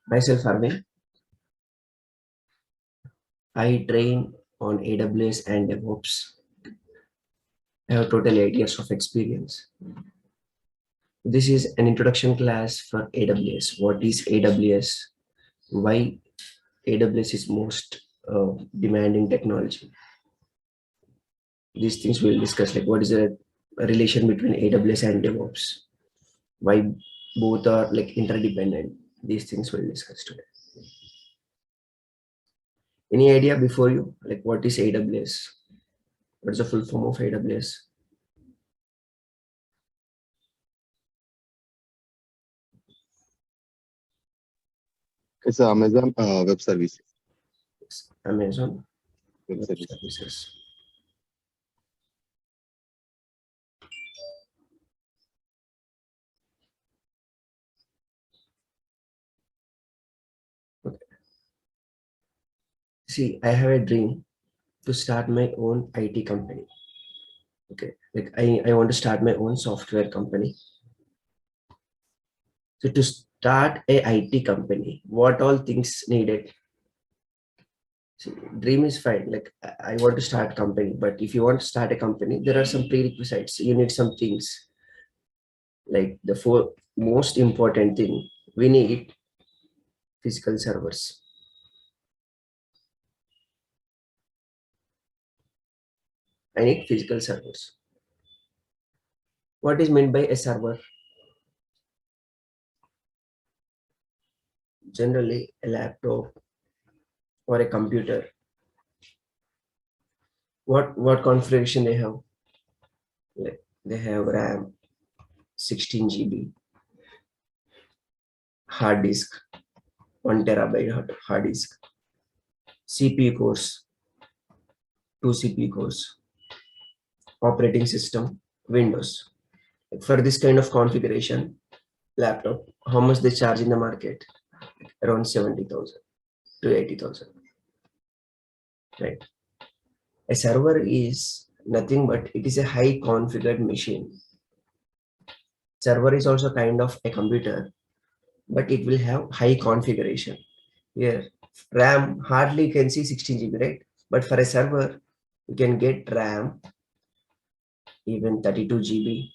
Myself, Aravind. I train on AWS and DevOps. I have total 8 years of experience. This is an introduction class for AWS. What is AWS? Why AWS is most demanding technology? These things we'll discuss, like what is the relation between AWS and DevOps? Why both are like interdependent? These things we'll discuss today. Any idea before you, like what is AWS? What is the full form of AWS? It's Amazon Web Services. Amazon Web Web Services. Services. Okay. See, I have a dream to start my own IT company. Okay, like I want to start my own software company. So to start a IT company, what all things needed? See, dream is fine. Like I want to start company, but if you want to start a company, there are some prerequisites. You need some things. Like the four most important thing, we need physical servers. I need physical servers. What is meant by a server? Generally, a laptop or a computer. What configuration they have? Like they have RAM, 16 GB, hard disk, 1 terabyte hard disk, CPU cores, 2 CPU cores, operating system, Windows. For this kind of configuration, laptop, how much they charge in the market? Around 70,000 to 80,000. Right. A server is nothing but it is a high configured machine. Server is also kind of a computer, but it will have high configuration. Here, RAM hardly you can see 16 GB, right? But for a server, you can get RAM even 32 GB.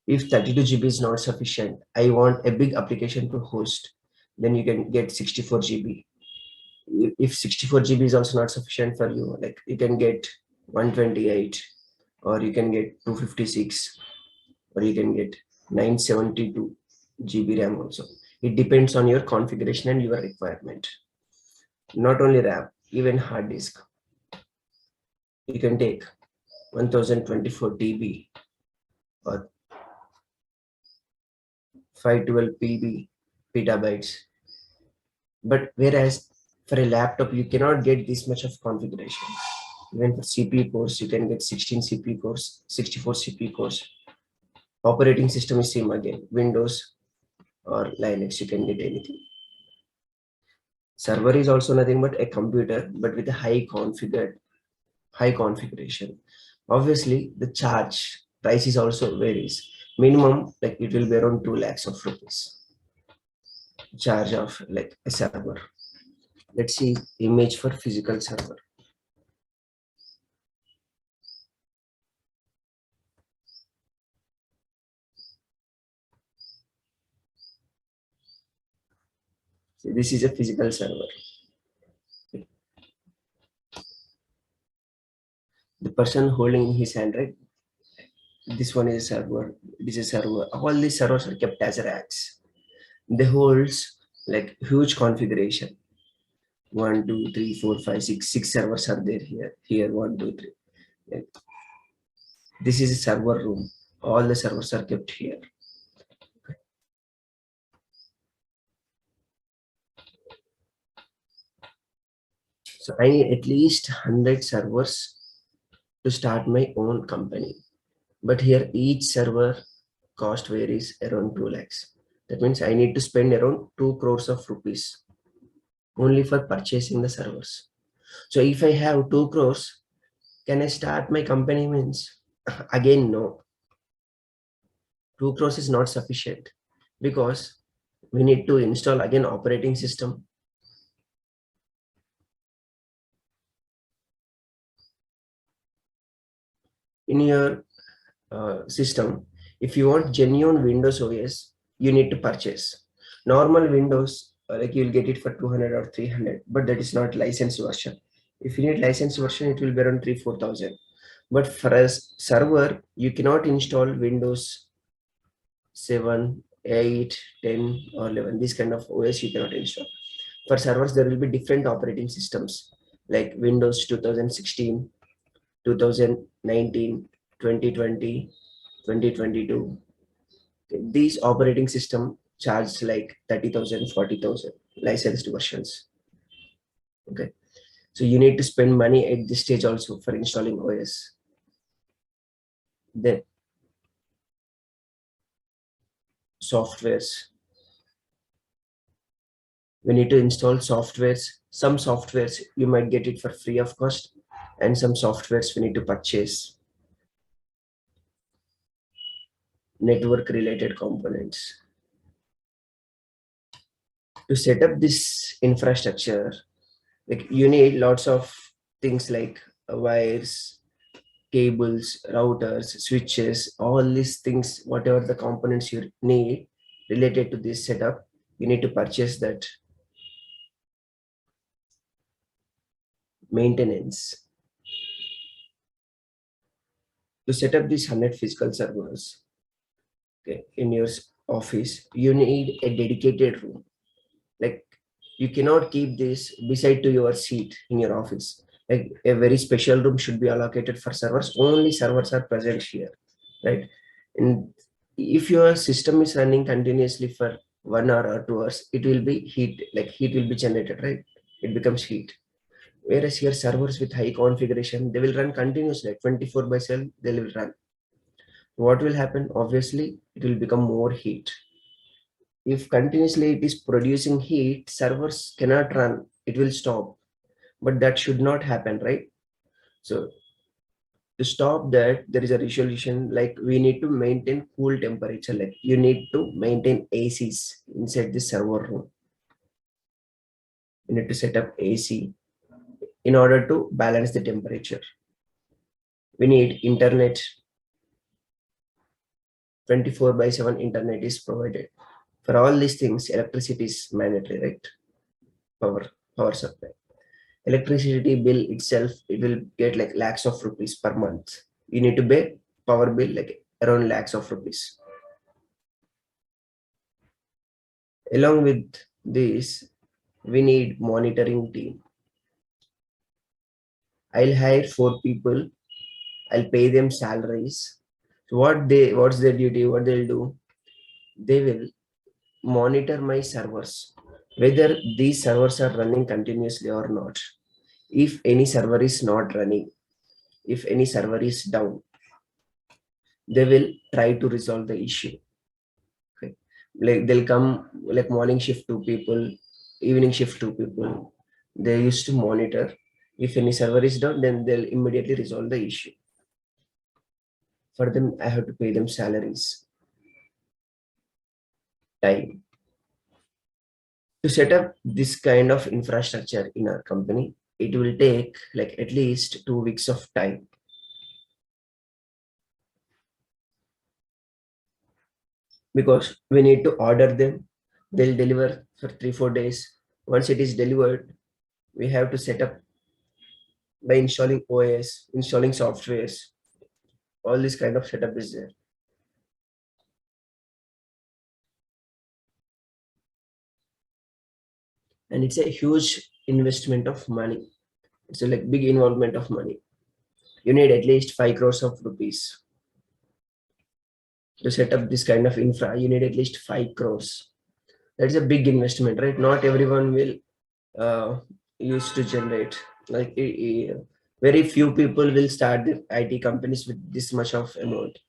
If 32 GB is not sufficient, I want a big application to host, then you can get 64 GB. If 64 GB is also not sufficient for you, like you can get 128, or you can get 256, or you can get 972 GB RAM also. It depends on your configuration and your requirement. Not only RAM, even hard disk. You can take 1024 TB or 512 PB petabytes. But whereas for a laptop, you cannot get this much of configuration. Even for CPU cores, you can get 16 CPU cores, 64 CPU cores. Operating system is same again, Windows or Linux, you can get anything. Server is also nothing but a computer, but with a high configuration. Obviously, the charge price is also varies. Minimum, like it will be around 2 lakhs of rupees. Charge of like a server. Let's see image for physical server. So this is a physical server. The person holding in his hand, right? This one is a server. This is a server. All these servers are kept as racks. They holds like huge configuration. 1, 2, 3, 4, 5, 6. 6 servers are there here. Here 1, 2, 3. Like, this is a server room. All the servers are kept here. So I need at least 100 servers to start my own company. But here each server cost varies around 2 lakhs. That means I need to spend around 2 crores of rupees only for purchasing the servers. So if I have 2 crores, can I start my company? Means again, no. 2 crores is not sufficient because We need to install again operating system. In your system, if you want genuine Windows OS, you need to purchase. Normal Windows, like you'll get it for 200 or 300, but that is not licensed version. If you need licensed version, it will be around 3-4,000. But for a server, you cannot install Windows 7, 8, 10, or 11. This kind of OS you cannot install. For servers, there will be different operating systems like Windows 2016, 2019, 2020, 2022. These operating system charge like 30,000, 40,000 licensed versions. Okay. So you need to spend money at this stage also for installing OS. Then softwares. We need to install softwares. Some softwares you might get it for free of cost, and some softwares we need to purchase. Network related components. To set up this infrastructure, like you need lots of things like wires, cables, routers, switches, all these things, whatever the components you need related to this setup, you need to purchase that. Maintenance. To set up these 100 physical servers, okay, in your office, you need a dedicated room. Like you cannot keep this beside to your seat in your office. Like a very special room should be allocated for servers. Only servers are present here, right? And if your system is running continuously for 1 hour or 2 hours, it will be heat, like heat will be generated, right? It becomes heat. Whereas here servers with high configuration, they will run continuously, like 24/7, they will run. What will happen? Obviously, it will become more heat. If continuously it is producing heat, servers cannot run, it will stop. But that should not happen, right? So to stop that, there is a resolution, like we need to maintain cool temperature, like you need to maintain ACs inside the server room. You need to set up AC in order to balance the temperature. We need internet. 24/7 internet is provided. For all these things, electricity is mandatory, right? Power supply. Electricity bill itself, it will get like lakhs of rupees per month. You need to pay power bill like around lakhs of rupees. Along with this, we need monitoring team. I'll hire 4 people. I'll pay them salaries. So what's their duty? What they'll do? They will monitor my servers, whether these servers are running continuously or not. If any server is not running, if any server is down, they will try to resolve the issue. Okay. Like they'll come, like morning shift 2 people, evening shift 2 people. They used to monitor. If any server is down, then they'll immediately resolve the issue. For them, I have to pay them salaries. Time. To set up this kind of infrastructure in our company, it will take like at least 2 weeks of time. Because we need to order them. They'll deliver for 3-4 days. Once it is delivered, we have to set up by installing OS, installing softwares. All this kind of setup is there. And it's a huge investment of money. It's a like big involvement of money. You need at least 5 crores of rupees to set up this kind of infra. You need at least 5 crores. That's a big investment, right? Not everyone will use to generate. Like very few people will start their IT companies with this much of amount.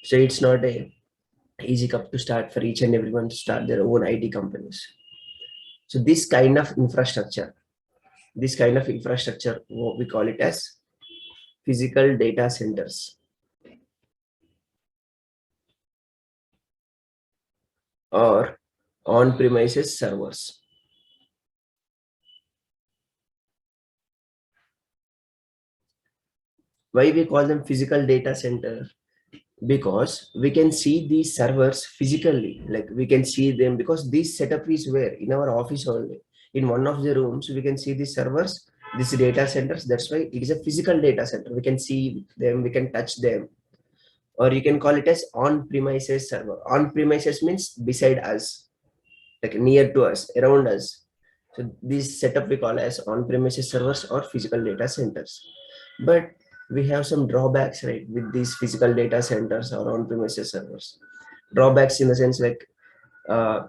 So it's not a easy cup to start for each and everyone to start their own IT companies. So this kind of infrastructure, what we call it as physical data centers, or on-premises servers. Why we call them physical data center? Because we can see these servers physically, like we can see them, because this setup is where in our office only. In one of the rooms, we can see these servers, these data centers. That's why it is a physical data center. We can see them, we can touch them, or you can call it as on-premises server. On-premises means beside us, like near to us, around us. So this setup we call as on-premises servers or physical data centers. But we have some drawbacks, right, with these physical data centers or on-premises servers. Drawbacks in the sense like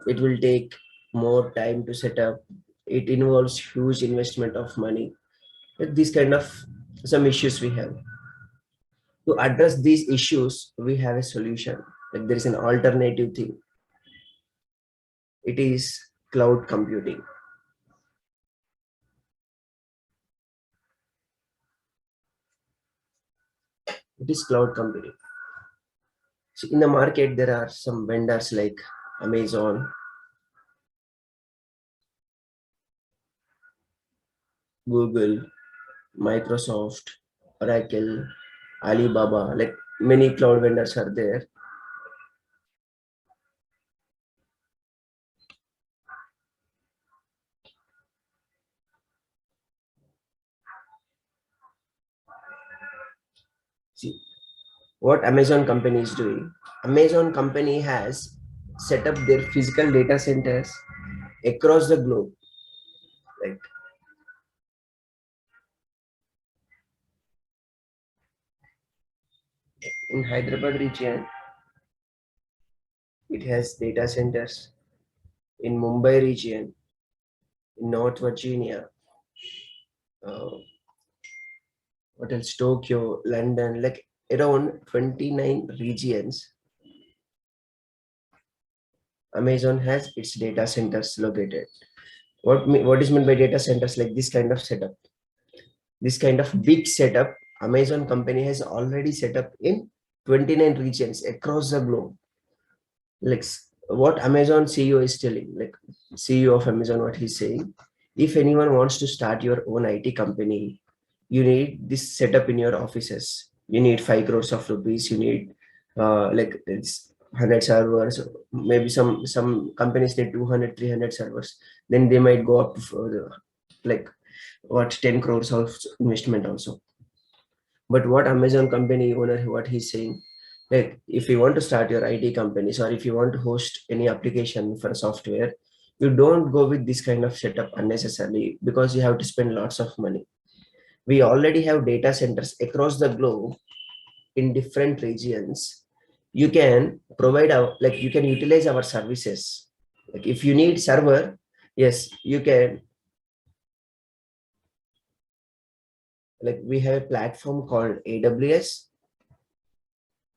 it will take more time to set up. It involves huge investment of money. These kind of some issues we have. To address these issues, we have a solution. Like there is an alternative thing. It is cloud computing. It is cloud computing. So in the market, there are some vendors like Amazon, Google, Microsoft, Oracle, Alibaba, like many cloud vendors are there. See what Amazon company is doing. Amazon company has set up their physical data centers across the globe. Like in Hyderabad region, it has data centers. In Mumbai region, in North Virginia, uh, what else? Tokyo, London, like around 29 regions, Amazon has its data centers located. What is meant by data centers? Like this kind of setup, this kind of big setup, Amazon company has already set up in 29 regions across the globe. Like what Amazon CEO is telling, like CEO of Amazon, what he's saying, if anyone wants to start your own IT company, you need this setup in your offices. You need 5 crores of rupees. You need like it's 100 servers. Maybe some companies need 200, 300 servers. Then they might go up to further, like what 10 crores of investment also. But what Amazon company owner, what he's saying, like if you want to start your IT companies or if you want to host any application for software, you don't go with this kind of setup unnecessarily because you have to spend lots of money. We already have data centers across the globe in different regions. You can provide our, like you can utilize our services. Like if you need server, yes, you can. Like we have a platform called AWS.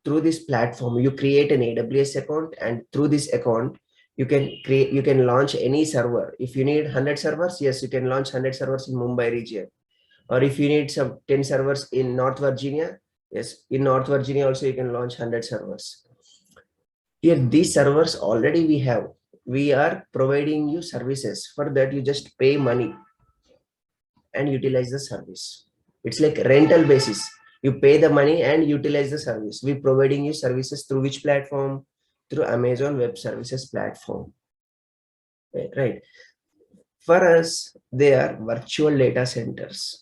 Through this platform you create an AWS account, and through this account you can launch any server. If you need 100 servers, yes, you can launch 100 servers in Mumbai region. Or if you need some 10 servers in North Virginia, yes, in North Virginia also you can launch 100 servers. Here these servers already we are providing you services. For that you just pay money and utilize the service. It's like rental basis. You pay the money and utilize the service. We're providing you services through which platform? Through Amazon Web Services platform. Right. For us, they are virtual data centers.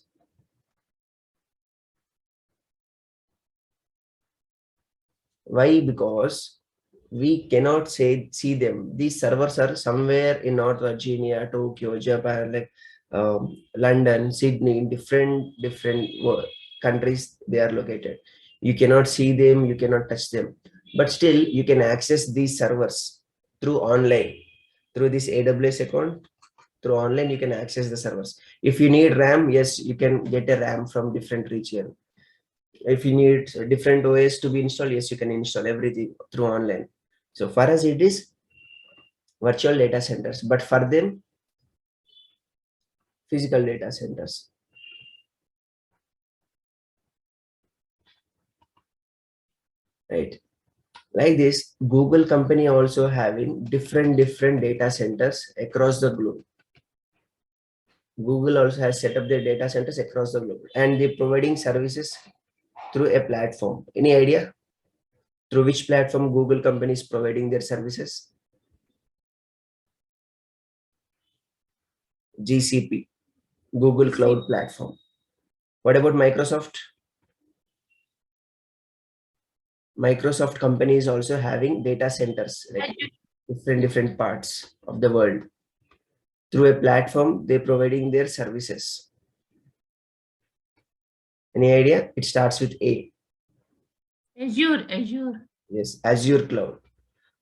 Why? Because we cannot see them. These servers are somewhere in North Virginia, Tokyo, Japan, like London, Sydney, in different countries they are located. You cannot see them, you cannot touch them, but still you can access these servers through online, through this AWS account. Through online you can access the servers. If you need RAM, yes, you can get a RAM from different region. If you need different OS to be installed, yes, you can install everything through online. So for us, it is virtual data centers, but for them, physical data centers. Right. Like this, Google company also having different data centers across the globe. Google also has set up their data centers across the globe, and they're providing services through a platform. Any idea through which platform Google company is providing their services? GCP, Google Cloud Platform. What about Microsoft? Microsoft company is also having data centers, like different parts of the world. Through a platform, they're providing their services. Any idea? It starts with A. Azure. Yes, Azure Cloud.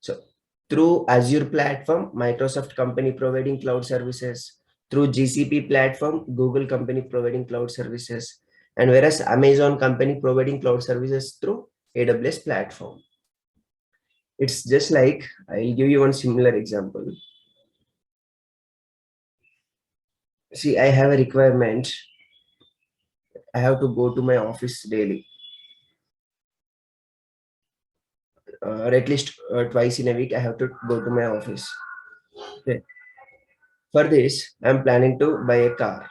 So through Azure platform, Microsoft company providing cloud services. Through GCP platform, Google company providing cloud services. And whereas Amazon company providing cloud services through AWS platform. It's just like, I'll give you one similar example. See, I have a requirement. I have to go to my office daily, or at least twice in a week. I have to go to my office. Okay. For this, I'm planning to buy a car.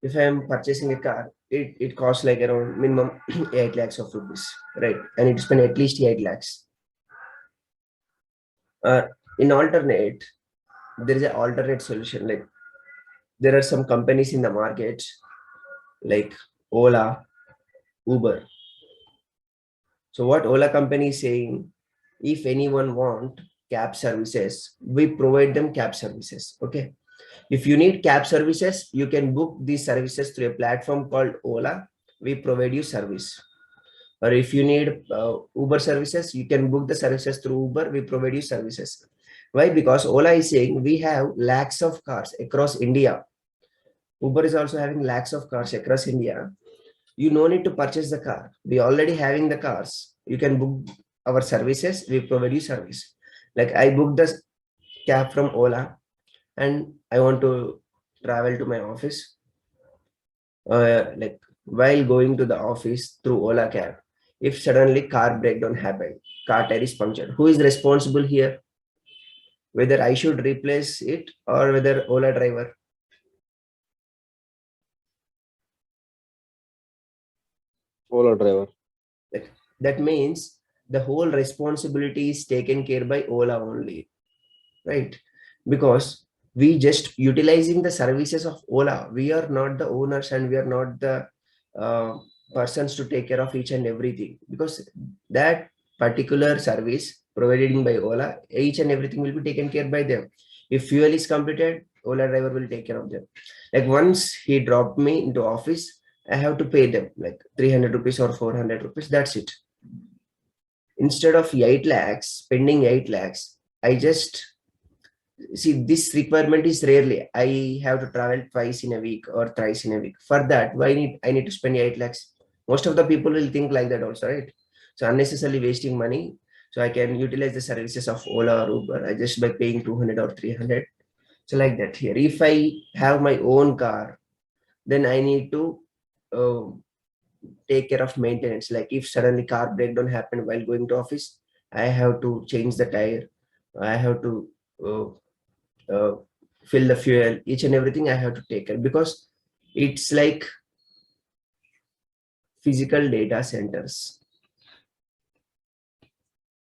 If I'm purchasing a car, it costs like around minimum 8 lakhs of rupees, right? I need to spend at least 8 lakhs. In alternate, there is an alternate solution. Like there are some companies in the market like Ola, Uber. So what Ola company is saying, if anyone want cab services, we provide them cab services. Okay. If you need cab services, you can book these services through a platform called Ola. We provide you service. Or if you need Uber services, you can book the services through Uber. We provide you services. Why? Because Ola is saying we have lakhs of cars across India. Uber is also having lakhs of cars across India. You no need to purchase the car. We already having the cars. You can book our services. We provide you service. Like I booked the cab from Ola and I want to travel to my office. Like while going to the office through Ola cab, if suddenly car breakdown happened, car tire is punctured, who is responsible here? Whether I should replace it or whether Ola driver? Ola driver. Like, that means the whole responsibility is taken care by Ola only, right? Because we just utilizing the services of Ola. We are not the owners and we are not the uh, persons to take care of each and everything, because that particular service provided by Ola, each and everything will be taken care by them. If fuel is completed, Ola driver will take care of them. Like once he dropped me into office, I have to pay them like 300 rupees or 400 rupees. That's it. Instead of 8 lakhs, spending 8 lakhs, I just see this requirement is rarely. I have to travel twice in a week or thrice in a week. For that, why I need to spend 8 lakhs? Most of the people will think like that also, right? So unnecessarily wasting money. So I can utilize the services of Ola or Uber. I just by paying 200 or 300. So like that here. If I have my own car, then I need to uh, take care of maintenance. Like if suddenly car breakdown happen while going to office, I have to change the tire. I have to uh, uh, fill the fuel, each and everything I have to take care, because it's like physical data centers.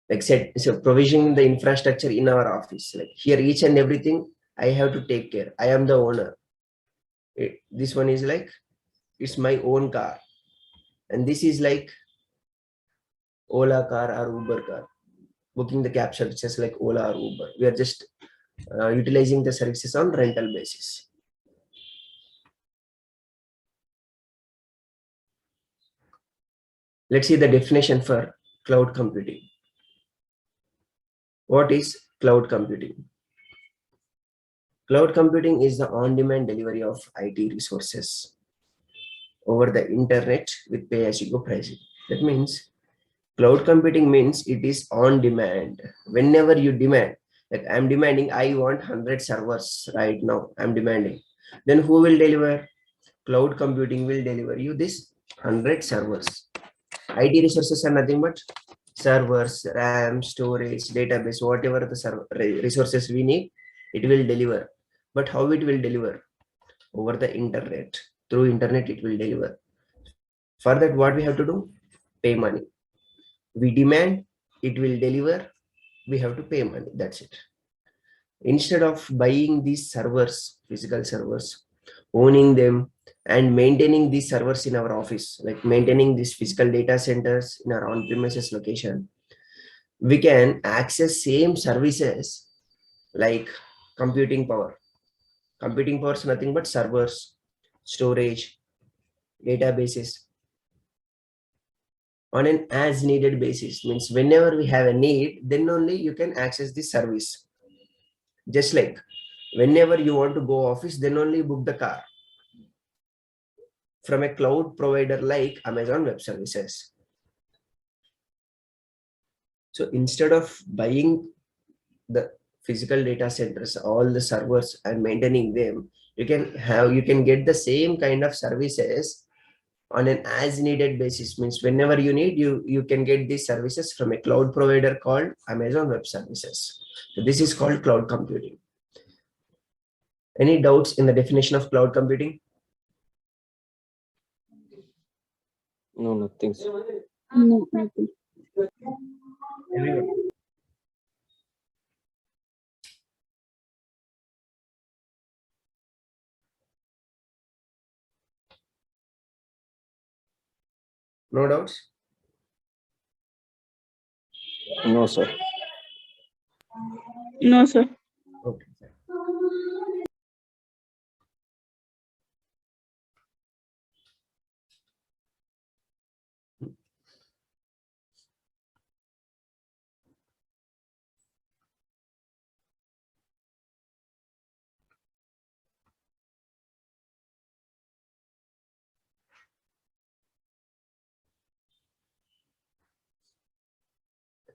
Like said, so provisioning the infrastructure in our office. Like here, each and everything I have to take care. I am the owner. This one is like it's my own car, and this is like Ola car or Uber car. Booking the cab services like Ola or Uber. We are just utilizing the services on rental basis. Let's see the definition for cloud computing. What is cloud computing? Cloud computing is the on-demand delivery of IT resources over the internet with pay-as-you-go pricing. That means cloud computing means it is on demand. Whenever you demand, like I'm demanding, I want 100 servers right now. I'm demanding. Then who will deliver? Cloud computing will deliver you this 100 servers. IT resources are nothing but servers, RAM, storage, database, whatever the resources we need, it will deliver. But how it will deliver? Over the internet. Through internet, it will deliver. For that, what we have to do? Pay money. We demand, it will deliver. We have to pay money. That's it. Instead of buying these servers, physical servers, owning them and maintaining these servers in our office, like maintaining these physical data centers in our on-premises location, we can access same services like computing power. Computing power is nothing but servers, storage, databases on an as needed basis. Means whenever we have a need, then only you can access this service. Just like whenever you want to go office, then only book the car from a cloud provider like Amazon Web Services. So instead of buying the physical data centers, all the servers and maintaining them, you can get the same kind of services on an as needed basis. Means whenever you need, you can get these services from a cloud provider called Amazon Web Services. So this is called cloud computing. Any doubts in the definition of cloud computing? No, nothing. No, nothing. Everyone. No doubts? No, sir. No, sir. Okay.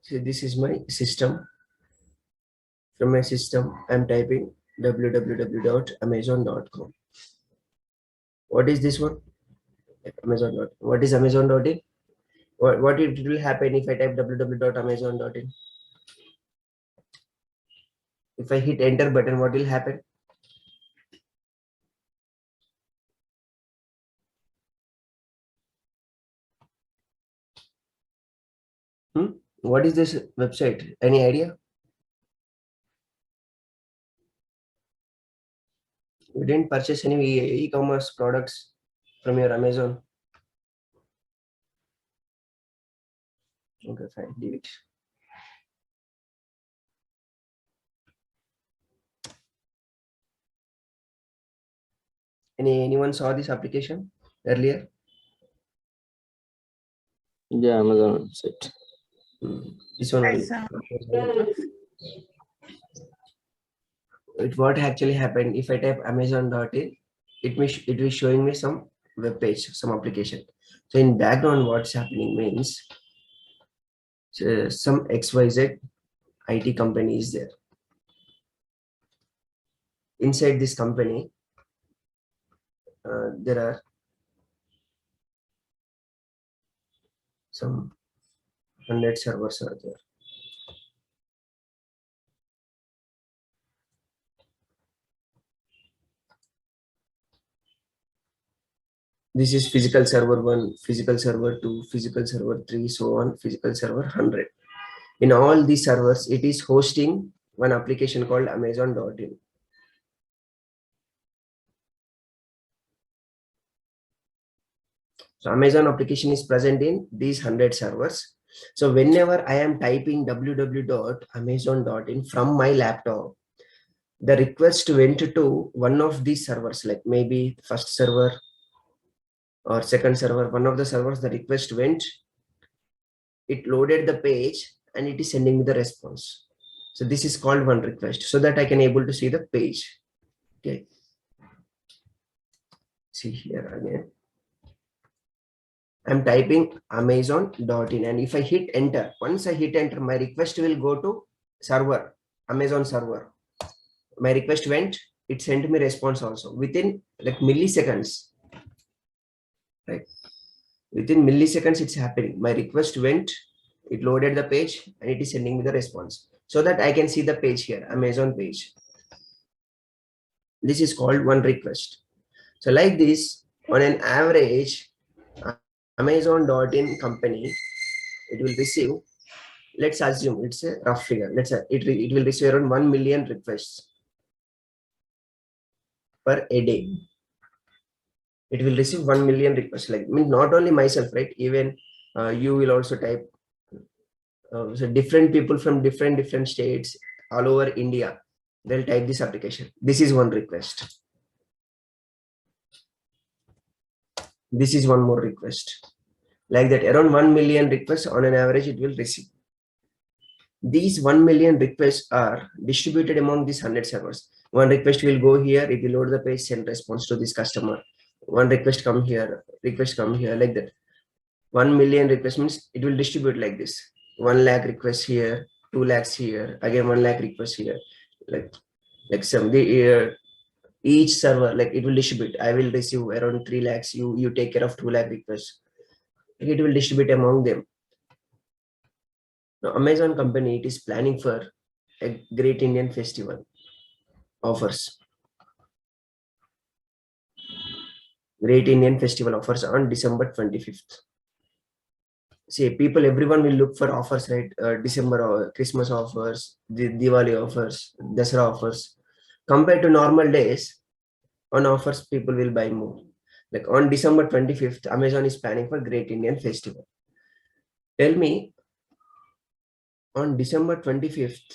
So this is my system. From my system, I'm typing www.amazon.com. What is this one? Amazon. What is Amazon.in? What it will happen if I type www.amazon.in? If I hit enter button, what will happen? What is this website? Any idea? You didn't purchase any e-commerce products from your Amazon. Okay, fine. Leave it. Anyone saw this application earlier? Yeah, Amazon website. This one only. What actually happened? If I type Amazon.in, it will showing me some web page, some application. So in background, what's happening means some XYZ IT company is there. Inside this company, there are some 100 servers are there. This is physical server 1, physical server 2, physical server 3, so on, physical server 100. In all these servers, it is hosting one application called Amazon.in. So Amazon application is present in these 100 servers. So whenever I am typing www.amazon.in from my laptop, the request went to one of these servers, like maybe first server or second server, one of the servers, the request went, it loaded the page and it is sending me the response. So this is called one request, so that I can able to see the page. Okay. See here again. I'm typing amazon.in and if I hit enter, once I hit enter, my request will go to server, Amazon server. My request went, it sent me response also within like milliseconds, right? Within milliseconds, it's happening. My request went, It loaded the page and it is sending me the response so that I can see the page here, Amazon page. This is called one request. So like this, on an average, Amazon.in company, it will receive, let's assume it's a rough figure. Let's say it will receive around 1 million requests per a day. It will receive 1 million requests. Like, I mean, not only myself, right? Even you will also type. So different people from different states all over India, they'll type this application. This is one request. This is one more request. Like that, around 1 million requests on an average it will receive. These 1 million requests are distributed among these 100 servers. One request will go here, it will load the page, send response to this customer. One request come here, like that. 1 million requests means it will distribute like this. 1 lakh requests here, 2 lakhs here, again 1 lakh requests here. Like some each server, like it will distribute. I will receive around 3 lakhs. You take care of 2 lakh requests. It will distribute among them. Now, Amazon company, it is planning for a Great Indian Festival offers. Great Indian Festival offers on December 25th. See, people, everyone will look for offers, right? December Christmas offers, Diwali offers, Dasara offers. Compared to normal days, on offers, people will buy more. Like on December 25th, Amazon is planning for Great Indian Festival. Tell me, on December 25th,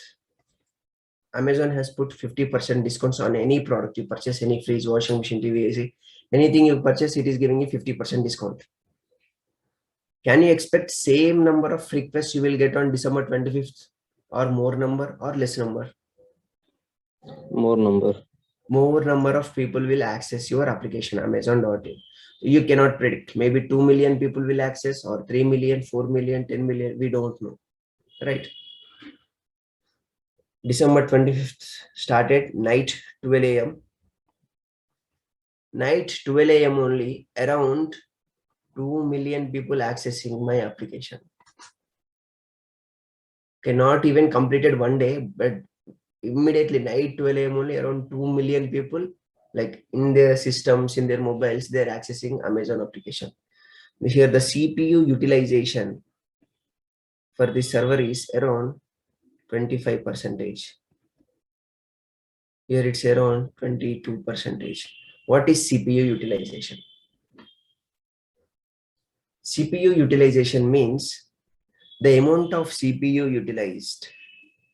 Amazon has put 50% discounts on any product you purchase, any fridge, washing machine, TV, AC, anything you purchase, it is giving you 50% discount. Can you expect same number of requests you will get on December 25th, or more number or less number? More number. More number of people will access your application, Amazon.in. You cannot predict. Maybe 2 million people will access, or 3 million, 4 million, 10 million. We don't know, right? December 25th started night 12 a.m. Night 12 a.m. only, around 2 million people accessing my application. Cannot even completed one day, but immediately night 12 a.m. only around 2 million people, like in their systems, in their mobiles, they're accessing Amazon application. Here the CPU utilization for this server is around 25%. Here it's around 22%. What is CPU utilization? CPU utilization means the amount of CPU utilized.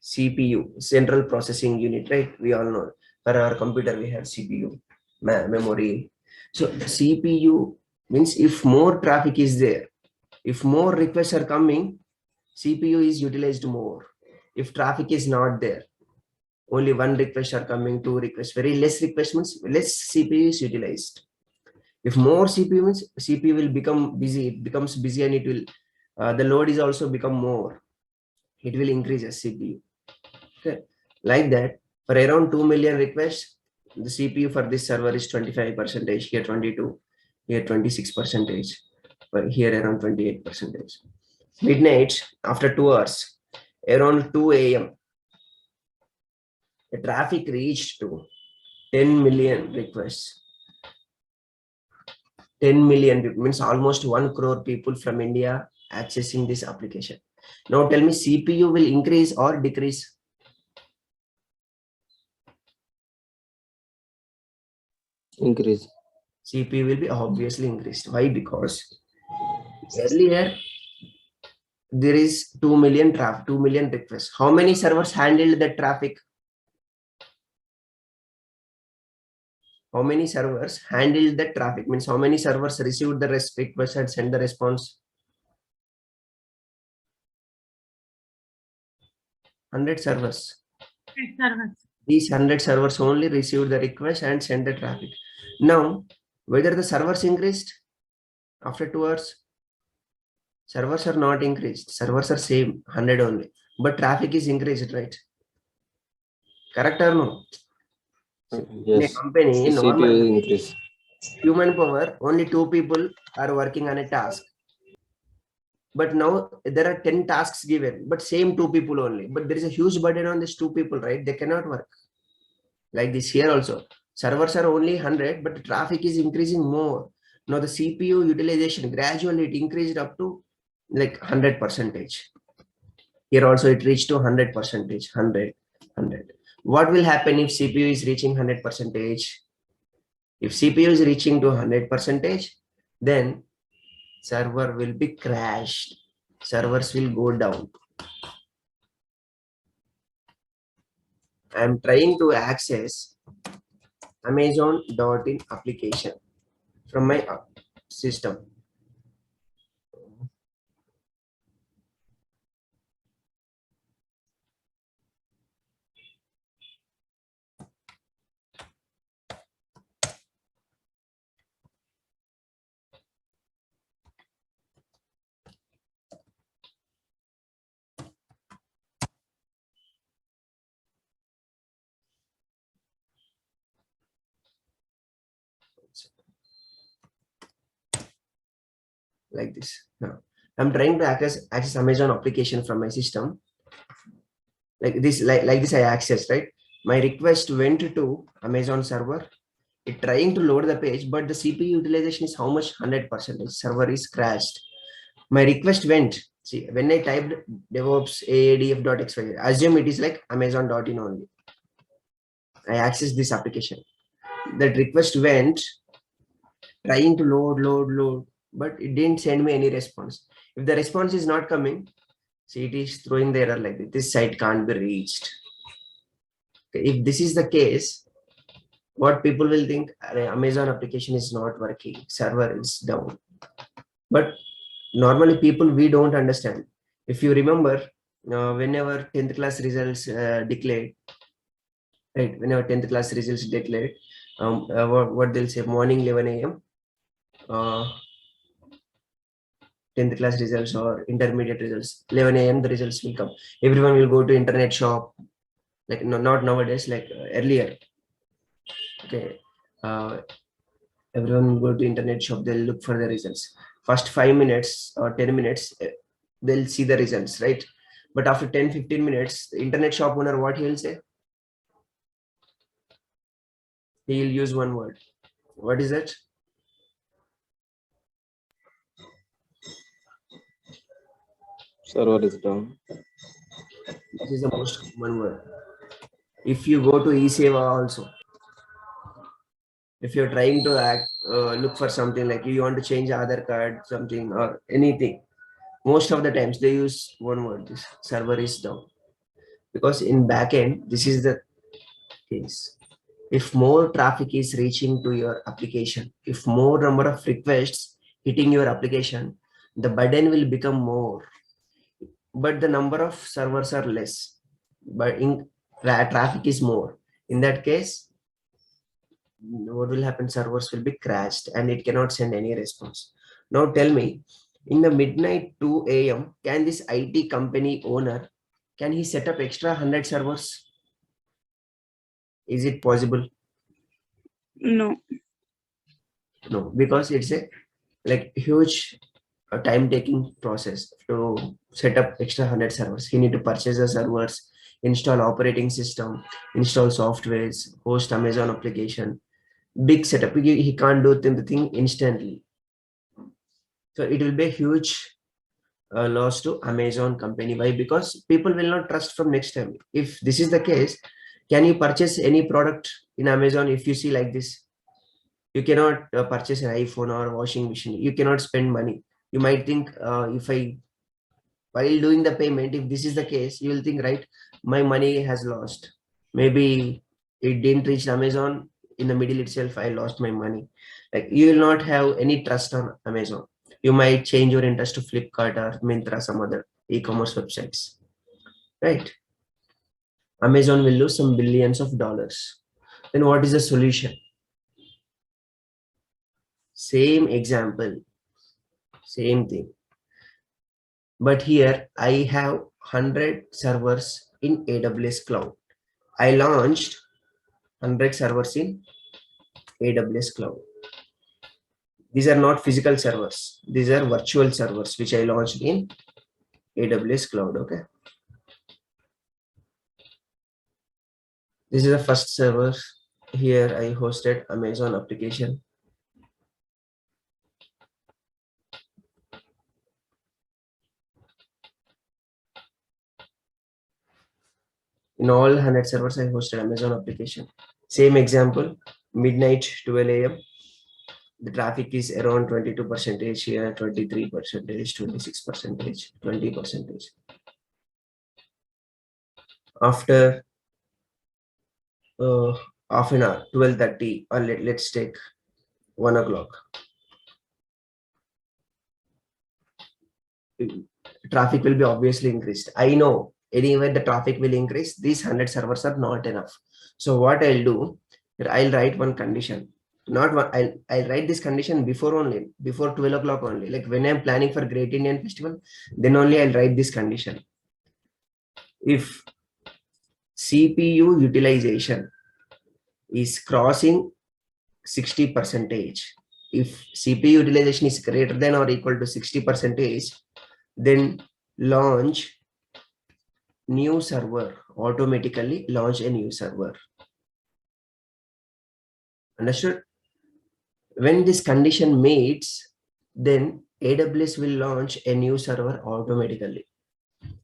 CPU, central processing unit, right? We all know for our computer we have CPU, memory. So CPU means if more traffic is there, if more requests are coming, CPU is utilized more. If traffic is not there, only one request are coming, two requests, very less requests means less CPU is utilized. If more CPU means CPU will become busy, it becomes busy, and it will the load is also become more. It will increase as CPU. Okay, like that, for around 2 million requests, the CPU for this server is 25%, here 22, here 26%, but here around 28%. Midnight, after 2 hours, around 2 a.m., the traffic reached to 10 million requests. 10 million people means almost 1 crore people from India accessing this application. Now tell me, CPU will increase or decrease? Increase. CPU will be obviously increased. Why? Because earlier there is 2 million traffic, 2 million requests. How many servers handled the traffic? How many servers handled the traffic? Means how many servers received the request and sent the response? 100 servers. These 100 servers only received the request and sent the traffic. Now, whether the servers increased after 2 hours, servers are not increased. Servers are same, 100 only. But traffic is increased, right? Correct or no? In a Yes. company, CPU normal increase. human power, only 2 people are working on a task. but now there are 10 tasks given, but same 2 people only, but there is a huge burden on these 2 people, right? They cannot work. Like this here also, servers are only 100, but the traffic is increasing more. Now the CPU utilization gradually it increased up to like 100%. Here also it reached to 100%, 100. What will happen if CPU is reaching 100%? If CPU is reaching to 100%, then server will be crashed. Servers will go down. I am trying to access Amazon.in application from my system. Like this. Now, I'm trying to access Amazon application from my system. Like this, like this I access, right? My request went to Amazon server. It trying to load the page, but the CPU utilization is how much? 100%. Server is crashed. My request went. See, when I typed DevOps aadf.xy, assume it is like Amazon.in only. I access this application. That request went, trying to load, but it didn't send me any response. If the response is not coming, see, it is throwing the error like this. This site can't be reached. Okay, if this is the case, what people will think, Amazon application is not working, server is down. But normally people, we don't understand. If you remember, whenever 10th class results declared, right? Whenever 10th class results declared, what they'll say, morning 11 a.m. 10th class results or intermediate results, 11 a.m. the results will come. Everyone will go to internet shop, like no, not nowadays, like earlier. Okay, everyone will go to internet shop, they'll look for the results. First 5 minutes or 10 minutes, they'll see the results, right? But after 10-15 minutes, the internet shop owner, what he'll say? He'll use one word. What is that? Server is down. This is the most common word. If you go to eSeva also, if you're trying to look for something, like you want to change Aadhaar card, something or anything, most of the times they use one word, this server is down. Because in backend, this is the case. If more traffic is reaching to your application, if more number of requests hitting your application, the burden will become more, but the number of servers are less, but in traffic is more. In that case, what will happen? Servers will be crashed and it cannot send any response. Now tell me, in the midnight 2 a.m., can this IT company owner, can he set up extra 100 servers? Is it possible? No. No, because it's a like huge time taking process to set up extra 100 servers. He need to purchase the servers, install operating system, install softwares, host Amazon application, big setup. He can't do the thing instantly. So it will be a huge loss to Amazon company. Why? Because people will not trust from next time. If this is the case, can you purchase any product in Amazon? If you see like this, you cannot purchase an iPhone or washing machine. You cannot spend money. You might think, if I, while doing the payment, if this is the case, you will think, right, my money has lost. Maybe it didn't reach Amazon, in the middle itself, I lost my money. Like you will not have any trust on Amazon. You might change your interest to Flipkart or Myntra, some other e-commerce websites, right? Amazon will lose some billions of dollars. Then what is the solution? Same example, same thing. But here I have 100 servers in AWS cloud. I launched 100 servers in AWS cloud. These are not physical servers. These are virtual servers, which I launched in AWS Cloud. Okay. This is the first server. Here I hosted Amazon application. In all 100 servers, I hosted Amazon application. Same example, midnight 12 a.m. The traffic is around 22% here, 23%, 26%, 20%. After half an hour, 12:30, or let's take 1 o'clock. Traffic will be obviously increased. I know anywhere the traffic will increase, these 100 servers are not enough. So what I'll do, I'll write one condition. Not one, I'll write this condition before 12 o'clock only. Like when I'm planning for Great Indian Festival, then only I'll write this condition. If CPU utilization is crossing 60%, if CPU utilization is greater than or equal to 60%, then launch new server, automatically launch a new server. Understood? When this condition meets, then AWS will launch a new server automatically.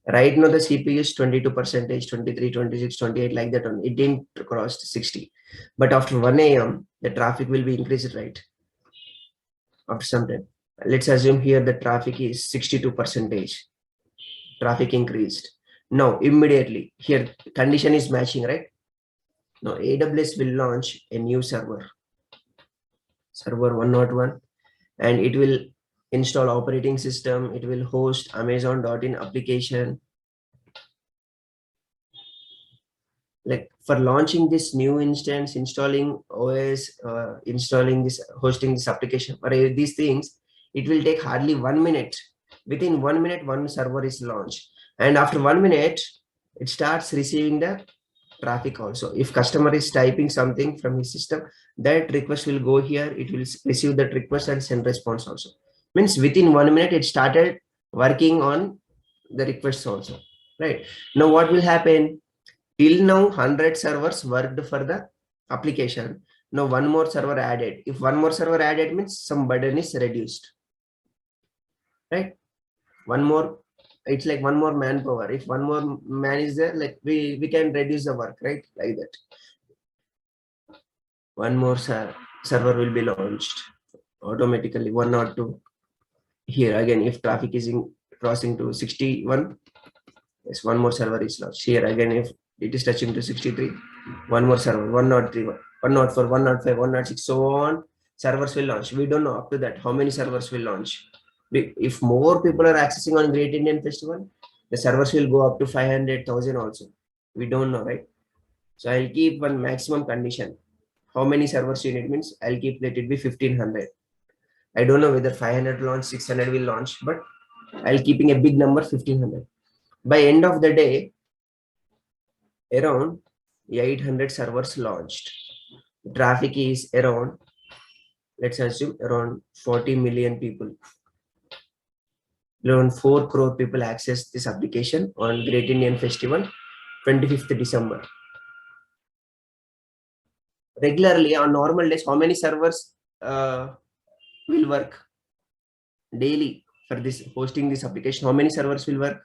Right now the CPU is 22%, 23, 26, 28, like that on. It didn't cross 60. But after 1 a.m., the traffic will be increased, right? After some time. Let's assume here the traffic is 62%. Traffic increased. Now, immediately, here condition is matching, right? Now, AWS will launch a new server, server 101, and it will install operating system. It will host Amazon.in application. Like for launching this new instance, installing OS, installing this, hosting this application, or these things, it will take hardly 1 minute. Within 1 minute, one server is launched. And after 1 minute, it starts receiving the traffic also. If customer is typing something from his system, that request will go here. It will receive that request and send response also. Means within 1 minute, it started working on the requests also. Right. Now what will happen? Till now, 100 servers worked for the application. Now one more server added. If one more server added means some burden is reduced. Right? One more, it's like one more manpower. If one more man is there, like we can reduce the work, right? Like that. One more server will be launched automatically, 1 or 2. Here again, if traffic is crossing to 61, yes, one more server is launched. Here again, if it is touching to 63, one more server, 103, 104, 105, 106, so on. Servers will launch. We don't know up to that how many servers will launch. If more people are accessing on Great Indian Festival, the servers will go up to 500,000 also. We don't know, right? So I'll keep one maximum condition. How many servers you need means I'll keep, let it be 1500. I don't know whether 500 launch, 600 will launch, but I'll keeping a big number, 1500. By end of the day, around 800 servers launched. Traffic is around, let's assume around 40 million people. Around 4 crore people access this application on Great Indian Festival, 25th December. Regularly on normal days, how many servers will work daily for this hosting this application? How many servers will work?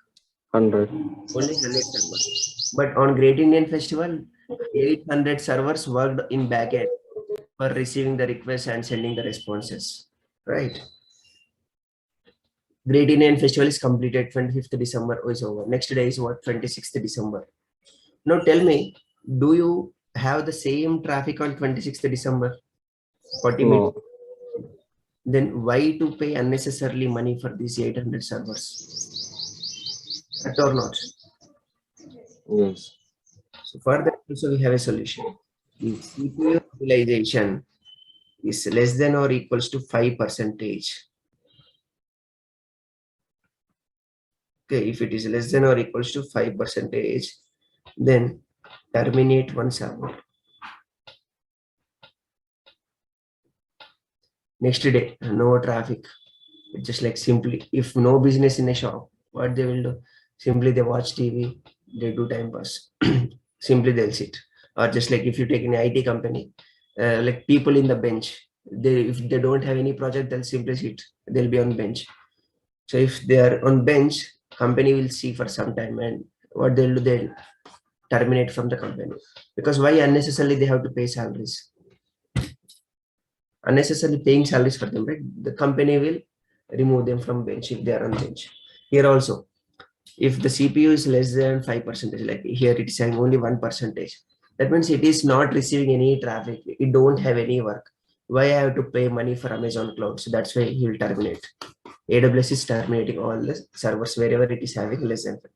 100. Only 100 servers. But on Great Indian Festival, 800 servers worked in backend for receiving the requests and sending the responses. Right. Great Indian Festival is completed. 25th December is over. Next day is what? 26th December. Now tell me, do you have the same traffic on 26th December? 40 million. No. Then why to pay unnecessarily money for these 800 servers? Correct or not? Yes. So for that also we have a solution. The CPU utilization is less than or equals to 5%. Okay, if it is less than or equals to 5%, then terminate one server. Next day, no traffic. It's just like simply, if no business in a shop, what they will do? Simply they watch TV, they do time pass. Simply they'll sit. Or just like if you take an IT company, like people in the bench, they if they don't have any project, they'll simply sit. They'll be on bench. So if they are on bench, company will see for some time, and what they'll do, they'll terminate from the company. Because why unnecessarily they have to pay salaries? Unnecessarily paying salaries for them, right? The company will remove them from bench if they are on bench. Here also, if the CPU is less than 5%, like here it is saying only 1%, that means it is not receiving any traffic. It don't have any work. Why I have to pay money for Amazon Cloud? So that's why he will terminate. AWS is terminating all the servers wherever it is having less than 5.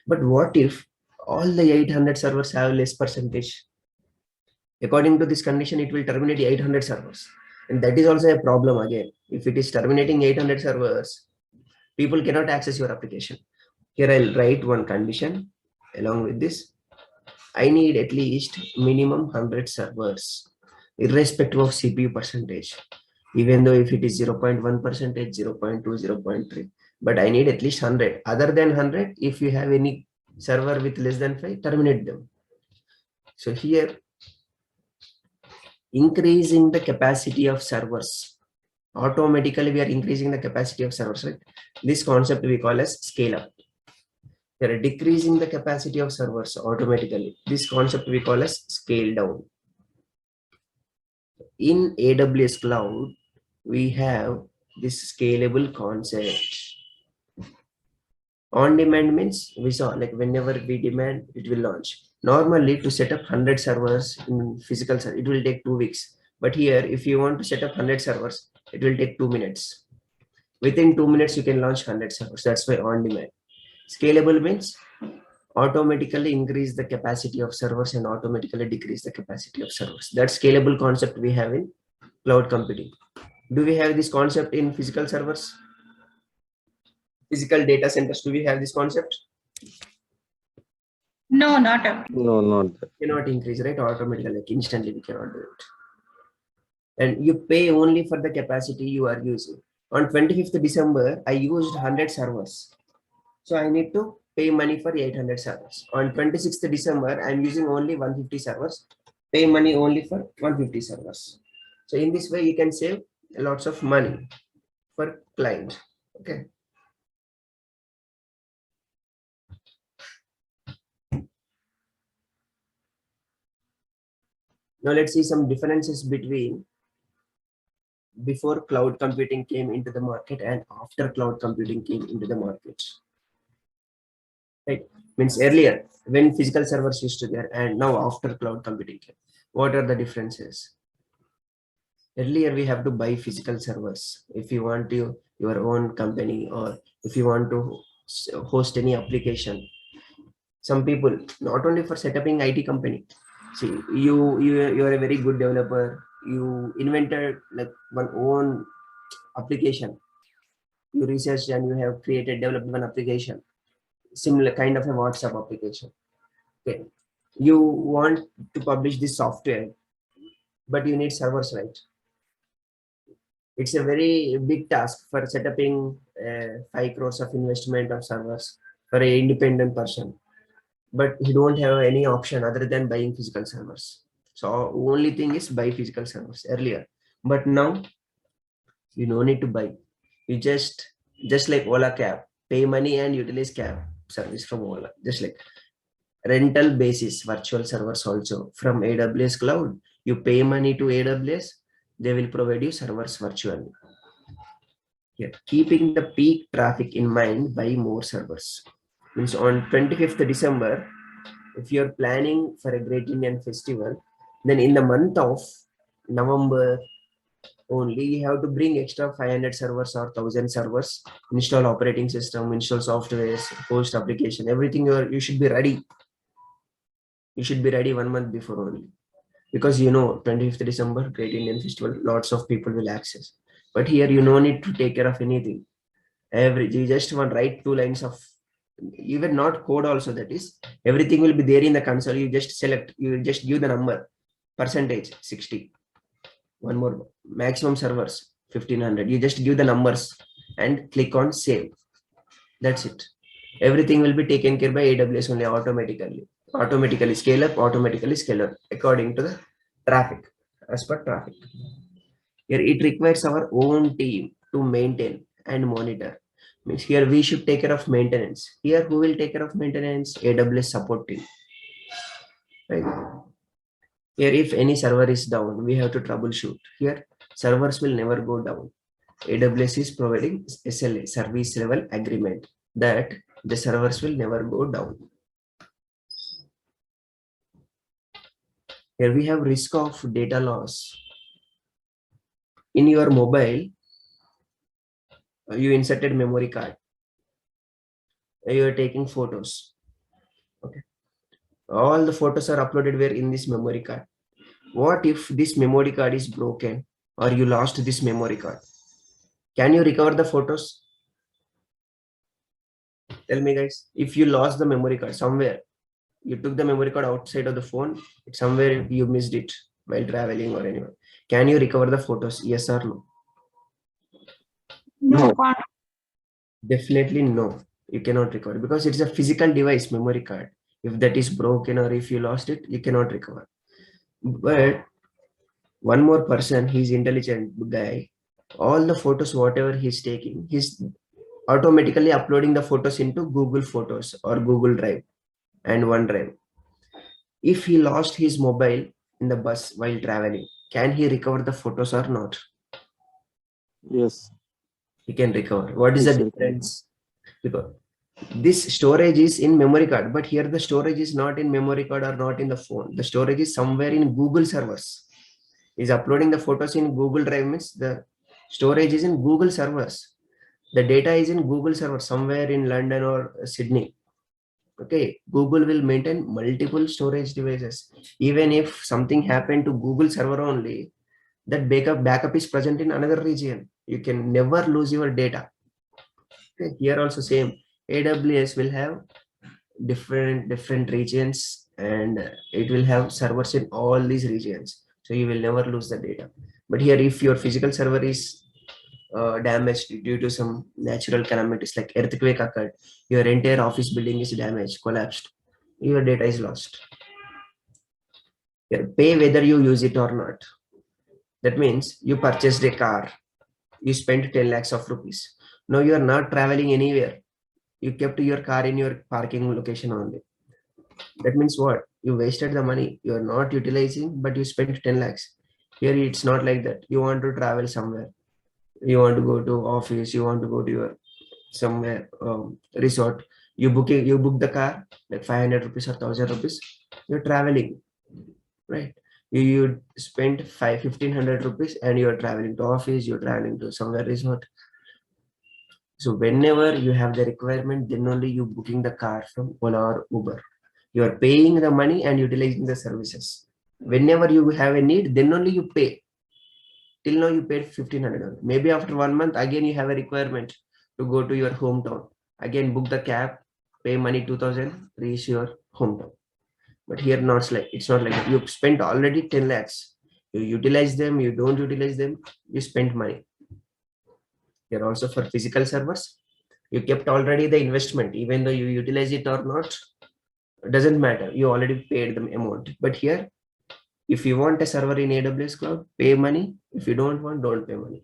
But what if all the 800 servers have less percentage? According to this condition, it will terminate 800 servers. And that is also a problem again. If it is terminating 800 servers, people cannot access your application. Here I'll write one condition along with this. I need at least minimum 100 servers, irrespective of CPU percentage. Even though if it is 0.1 percentage, 0.2, 0.3, but I need at least 100. Other than 100, if you have any server with less than 5, terminate them. So here, increasing the capacity of servers. Automatically, we are increasing the capacity of servers, right? This concept we call as scale up. We are decreasing the capacity of servers automatically. This concept we call as scale down. In AWS Cloud, we have this scalable concept. On demand means we saw like whenever we demand, it will launch. Normally, to set up 100 servers in physical server, it will take 2 weeks. But here, if you want to set up 100 servers, it will take 2 minutes. Within 2 minutes, you can launch 100 servers. That's why on demand. Scalable means automatically increase the capacity of servers and automatically decrease the capacity of servers. That scalable concept we have in cloud computing. Do we have this concept in physical servers? Physical data centers, do we have this concept? No, not a. No, not that. Cannot increase, right? Automatically, like instantly we cannot do it. And you pay only for the capacity you are using. On 25th December, I used 100 servers. So I need to pay money for 800 servers. On 26th December, I'm using only 150 servers. Pay money only for 150 servers. So in this way, you can save lots of money for client. Okay. Now let's see some differences between before cloud computing came into the market and after cloud computing came into the market. Right? Means earlier when physical servers used to there and now after cloud computing came. What are the differences? Earlier we have to buy physical servers. If you want to your own company or if you want to host any application. Some people, not only for setting IT company. See, you are a very good developer. You invented like one own application. You researched and you have created, developed one application, similar kind of a WhatsApp application. Okay, you want to publish this software, but you need servers, right? It's a very big task for setting 5 crores of investment of servers for an independent person. But you don't have any option other than buying physical servers. So only thing is buy physical servers earlier. But now you no need to buy. You just like Ola cab, pay money and utilize cab service from Ola. Just like rental basis virtual servers also from AWS cloud. You pay money to AWS, they will provide you servers virtually. Here, keeping the peak traffic in mind, buy more servers. Means on 25th December, if you're planning for a Great Indian Festival, then in the month of November only, you have to bring extra 500 servers or 1000 servers, install operating system, install softwares, host application, everything you should be ready. You should be ready 1 month before only. Because 25th December, Great Indian Festival, lots of people will access. But here you no need to take care of anything. You just want write 2 lines of even not code also, that is everything will be there in the console. You just select, you just give the number percentage 60, one more maximum servers 1500. You just give the numbers and click on save. That's it. Everything will be taken care by AWS only automatically. Automatically scale up, automatically scale up according to the traffic, as per traffic. Here it requires our own team to maintain and monitor. Means here we should take care of maintenance. Here who will take care of maintenance? AWS support team. Right. Here if any server is down, we have to troubleshoot. Here servers will never go down. AWS is providing SLA, service level agreement, that the servers will never go down. Here we have risk of data loss. In your mobile, you inserted memory card. You are taking photos. Okay. All the photos are uploaded where in this memory card. What if this memory card is broken or you lost this memory card? Can you recover the photos? Tell me guys, if you lost the memory card somewhere, you took the memory card outside of the phone, somewhere you missed it while traveling or anywhere. Can you recover the photos? Yes or no? No, No. can't. Definitely no. You cannot recover because it's a physical device, memory card. If that is broken or if you lost it, you cannot recover. But one more person, he's intelligent guy. All the photos, whatever he's taking, he's automatically uploading the photos into Google Photos or Google Drive and OneDrive. If he lost his mobile in the bus while traveling, can he recover the photos or not? Yes. He can recover. What is Yes, the sir. difference? Because this storage is in memory card, but here the storage is not in memory card or not in the phone. The storage is somewhere in Google servers. Is uploading the photos in Google Drive means the storage is in Google servers. The data is in Google server somewhere in London or Sydney. Okay, Google will maintain multiple storage devices. Even if something happened to Google server only, that backup is present in another region. You can never lose your data. Okay, here also same. AWS will have different regions and it will have servers in all these regions. So you will never lose the data. But here, if your physical server is damaged due to some natural calamities like earthquake occurred, your entire office building is damaged, collapsed, your data is lost. Here, pay whether you use it or not. That means you purchased a car, you spent 10 lakhs of rupees. Now you are not traveling anywhere. You kept your car in your parking location only. That means what? You wasted the money. You are not utilizing, but you spent 10 lakhs. Here it's not like that. You want to travel somewhere. You want to go to office. You want to go to your somewhere resort. You book the car like 500 rupees or 1,000 rupees. You're traveling, right? You spend 1,500 rupees and you're traveling to office. You're traveling to somewhere resort. So whenever you have the requirement, then only you booking the car from Ola or Uber. You are paying the money and utilizing the services. Whenever you have a need, then only you pay. Till now you paid 1,500. Maybe after 1 month, again you have a requirement to go to your hometown. Again book the cab, pay money 2,000, reach your hometown. But here it's not like that. You spent already 10 lakhs. You utilize them, you don't utilize them, you spent money. Here also for physical servers, you kept already the investment, even though you utilize it or not, doesn't matter. You already paid the amount. But here, if you want a server in AWS cloud, pay money. If you don't want, don't pay money.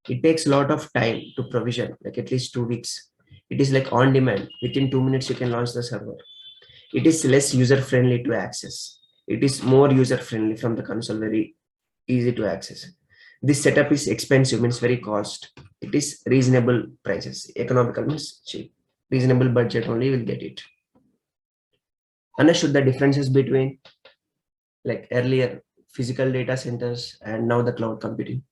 It takes a lot of time to provision, like at least 2 weeks. It is like on demand. Within 2 minutes, you can launch the server. It is less user friendly to access. It is more user friendly from the console, very easy to access. This setup is expensive, means very cost. It is reasonable prices. Economical means cheap. Reasonable budget only will get it. Understood the differences between like earlier physical data centers and now the cloud computing?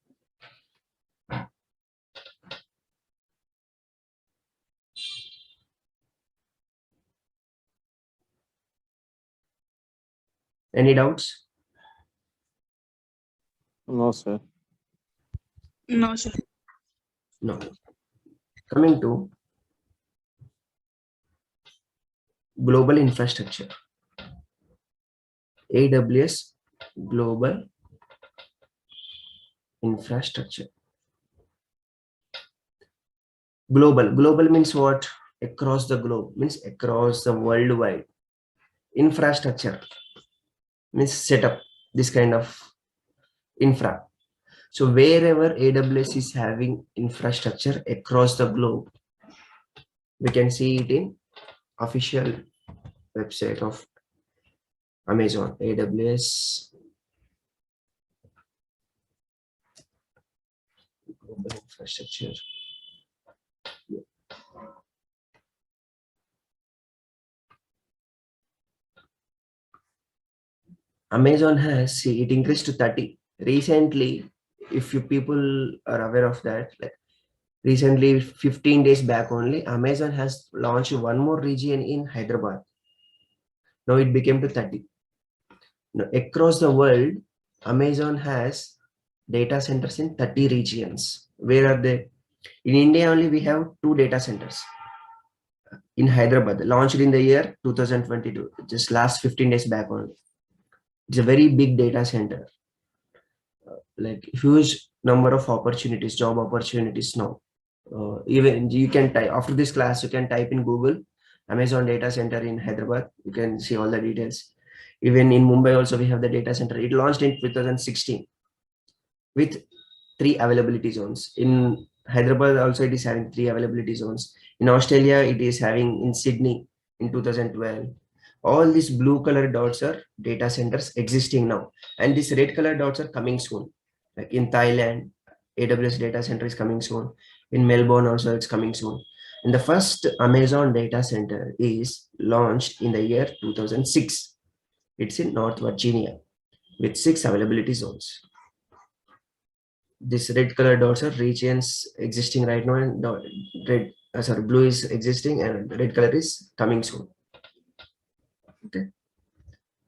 Any doubts? No, sir. No, sir. No. Coming to global infrastructure. AWS global infrastructure. Global means what? Across the globe, means across the worldwide. Infrastructure means set up this kind of infra. So wherever AWS is having infrastructure across the globe, we can see it in official website of Amazon. AWS global infrastructure. Amazon has, see, it increased to 30 recently. If you people are aware of that, like recently 15 days back only, Amazon has launched one more region in Hyderabad. Now it became to 30. Now, across the world, Amazon has data centers in 30 regions. Where are they? In India only we have 2 data centers in Hyderabad, launched in the year 2022, just last 15 days back only. It's a very big data center, like huge number of opportunities, job opportunities now. Even you can type after this class, you can type in Google Amazon data center in Hyderabad. You can see all the details. Even in Mumbai also we have the data center. It launched in 2016 with 3 availability zones. In Hyderabad also it is having 3 availability zones. In Australia it is having in Sydney in 2012. All these blue color dots are data centers existing now, and these red color dots are coming soon. Like in Thailand, AWS data center is coming soon. In Melbourne also it's coming soon. And the first Amazon data center is launched in the year 2006. It's in North Virginia with 6 availability zones. This red color dots are regions existing right now, and blue is existing and red color is coming soon. Okay.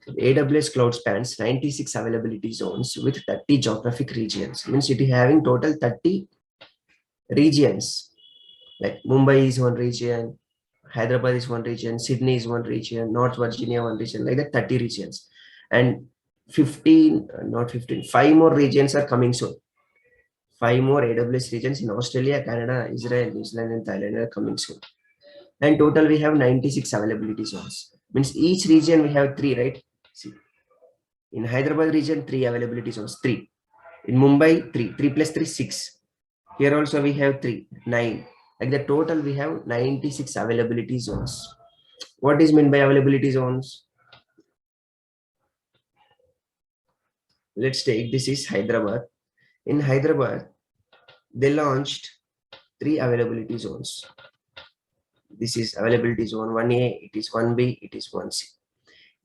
AWS cloud spans 96 availability zones with 30 geographic regions. Means it is having total 30 regions. Like Mumbai is one region, Hyderabad is one region, Sydney is one region, North Virginia one region, like that 30 regions. And 15, not 15, 5 more regions are coming soon. 5 more AWS regions in Australia, Canada, Israel, New Zealand, and Thailand are coming soon. And total we have 96 availability zones. Means each region we have 3, right? See, in Hyderabad region, 3 availability zones, 3. In Mumbai, 3. 3 plus 3, 6. Here also we have 3, 9. Like the total we have 96 availability zones. What is meant by availability zones? Let's take this is Hyderabad. In Hyderabad, they launched 3 availability zones. This is availability zone 1A, it is 1B, it is 1C.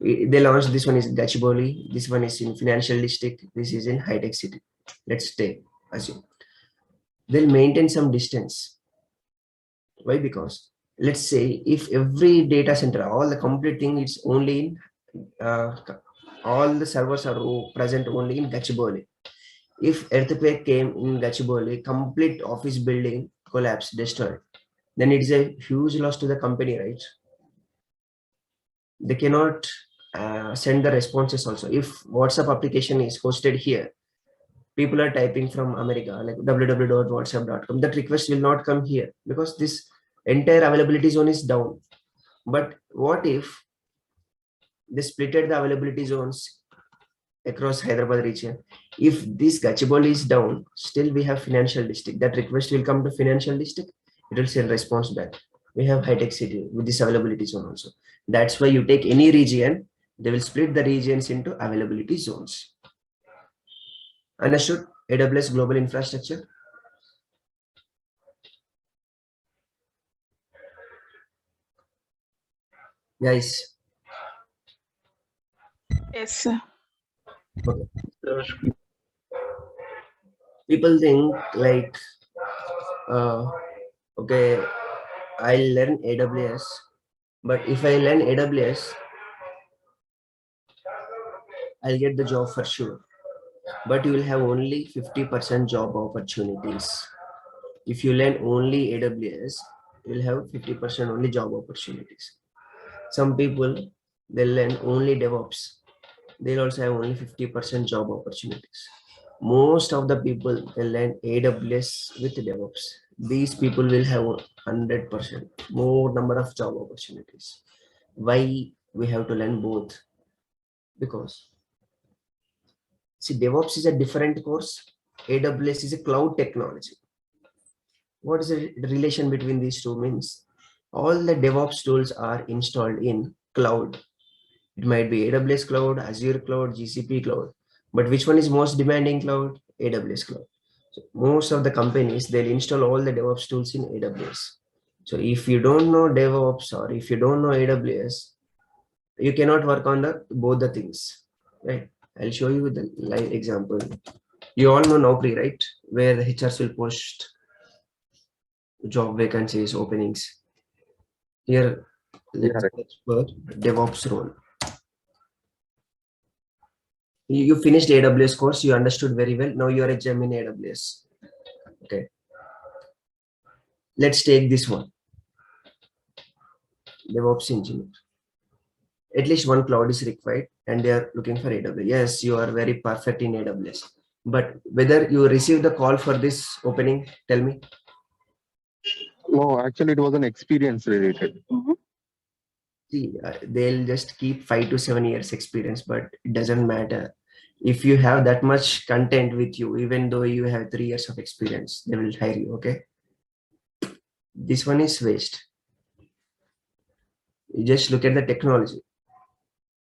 They launched, this one is Gachibowli, this one is in Financial District, this is in High Tech City. Let's take, assume. They'll maintain some distance. Why? Because let's say if every data center, all the complete thing is only in, all the servers are present only in Gachibowli. If earthquake came in Gachibowli, complete office building collapsed, destroyed, then it is a huge loss to the company, right? They cannot send the responses also. If WhatsApp application is hosted here, people are typing from America, like www.whatsapp.com, that request will not come here because this entire availability zone is down. But what if they splitted the availability zones across Hyderabad region? If this Gachibowli is down, still we have Financial District. That request will come to Financial District. It will send response back. We have High Tech City with this availability zone also. That's why you take any region, they will split the regions into availability zones. Understood? AWS global infrastructure. Guys, Yes, sir. okay. People think like, okay, I'll learn AWS, but if I learn AWS, I'll get the job for sure. But you will have only 50% job opportunities. If you learn only AWS, you will have 50% only job opportunities. Some people, they learn only DevOps. They'll also have only 50% job opportunities. Most of the people, they learn AWS with DevOps. these people will have 100% more number of job opportunities. Why we have to learn both? Because see, DevOps is a different course. AWS is a cloud technology. What is the relation between these two means? All the DevOps tools are installed in cloud. It might be AWS cloud, Azure cloud, GCP cloud. But which one is most demanding cloud? AWS cloud. So most of the companies, they'll install all the DevOps tools in AWS. So if you don't know DevOps or if you don't know AWS, you cannot work on both the things, right? I'll show you the live example. You all know Naukri, right? Where the HRs will post job vacancies, openings. Here, let's search for DevOps role. You finished AWS course, you understood very well. Now you are a gem in AWS. Okay. Let's take this one. DevOps engineer. At least one cloud is required and they are looking for AWS. Yes, you are very perfect in AWS. But whether you receive the call for this opening, tell me. No, actually, it was an experience related. See, they'll just keep 5 to 7 years experience, but it doesn't matter. If you have that much content with you, even though you have 3 years of experience, they will hire you, okay? This one is waste. You just look at the technology.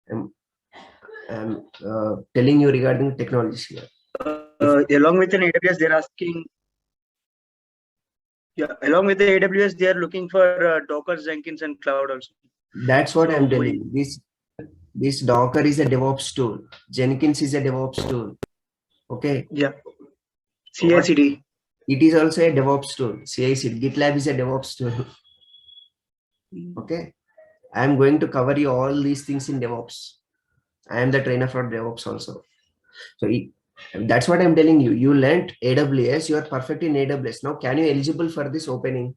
I'm telling you regarding technologies here. Along with an AWS, they're asking. Yeah, along with the AWS, they are looking for Docker, Jenkins, and cloud also. That's what I'm telling you. This Docker is a DevOps tool. Jenkins is a DevOps tool. Okay. Yeah. CI/CD. It is also a DevOps tool. CI/CD. GitLab is a DevOps tool. Okay. I am going to cover you all these things in DevOps. I am the trainer for DevOps also. So that's what I'm telling you. You learned AWS. You are perfect in AWS. Now, can you eligible for this opening?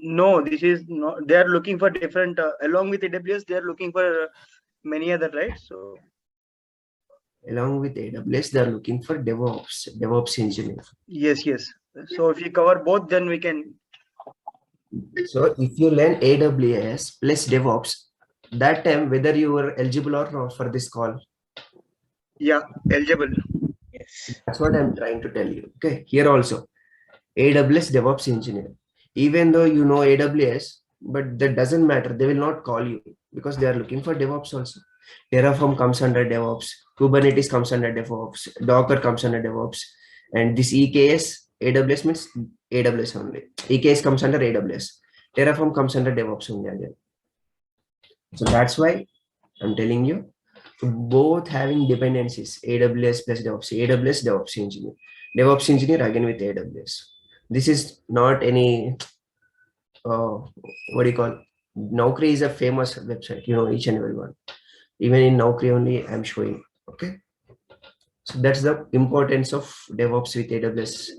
No, this is not. They are looking for different. Along with AWS, they are looking for many other, right? So along with AWS, they are looking for DevOps engineer. Yes. So if you cover both, then we can. So if you learn AWS plus DevOps, that time whether you were eligible or not for this call. Yeah, eligible. Yes. That's what I'm trying to tell you. Okay, here also AWS DevOps engineer. Even though you know AWS, but that doesn't matter. They will not call you because they are looking for DevOps also. Terraform comes under DevOps. Kubernetes comes under DevOps. Docker comes under DevOps. And this EKS, AWS means AWS only. EKS comes under AWS. Terraform comes under DevOps only again. So that's why I'm telling you, both having dependencies, AWS plus DevOps, AWS DevOps engineer. DevOps engineer again with AWS. This is not any, what do you call, Naukri is a famous website, you know, each and every one. Even in Naukri only I'm showing, okay? So that's the importance of DevOps with AWS,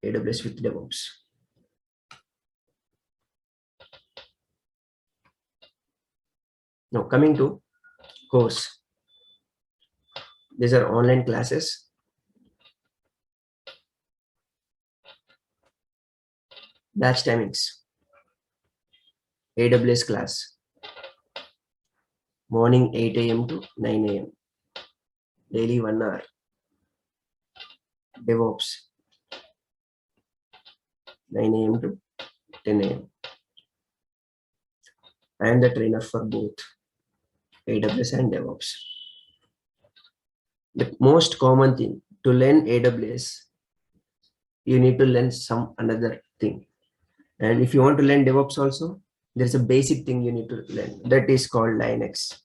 AWS with DevOps. Now coming to course. These are online classes. Batch timings. AWS class. Morning 8 a.m. to 9 a.m. Daily 1 hour. DevOps. 9 a.m. to 10 a.m. I am the trainer for both AWS and DevOps. The most common thing to learn AWS, you need to learn some another thing. And if you want to learn DevOps also, there's a basic thing you need to learn. That is called Linux.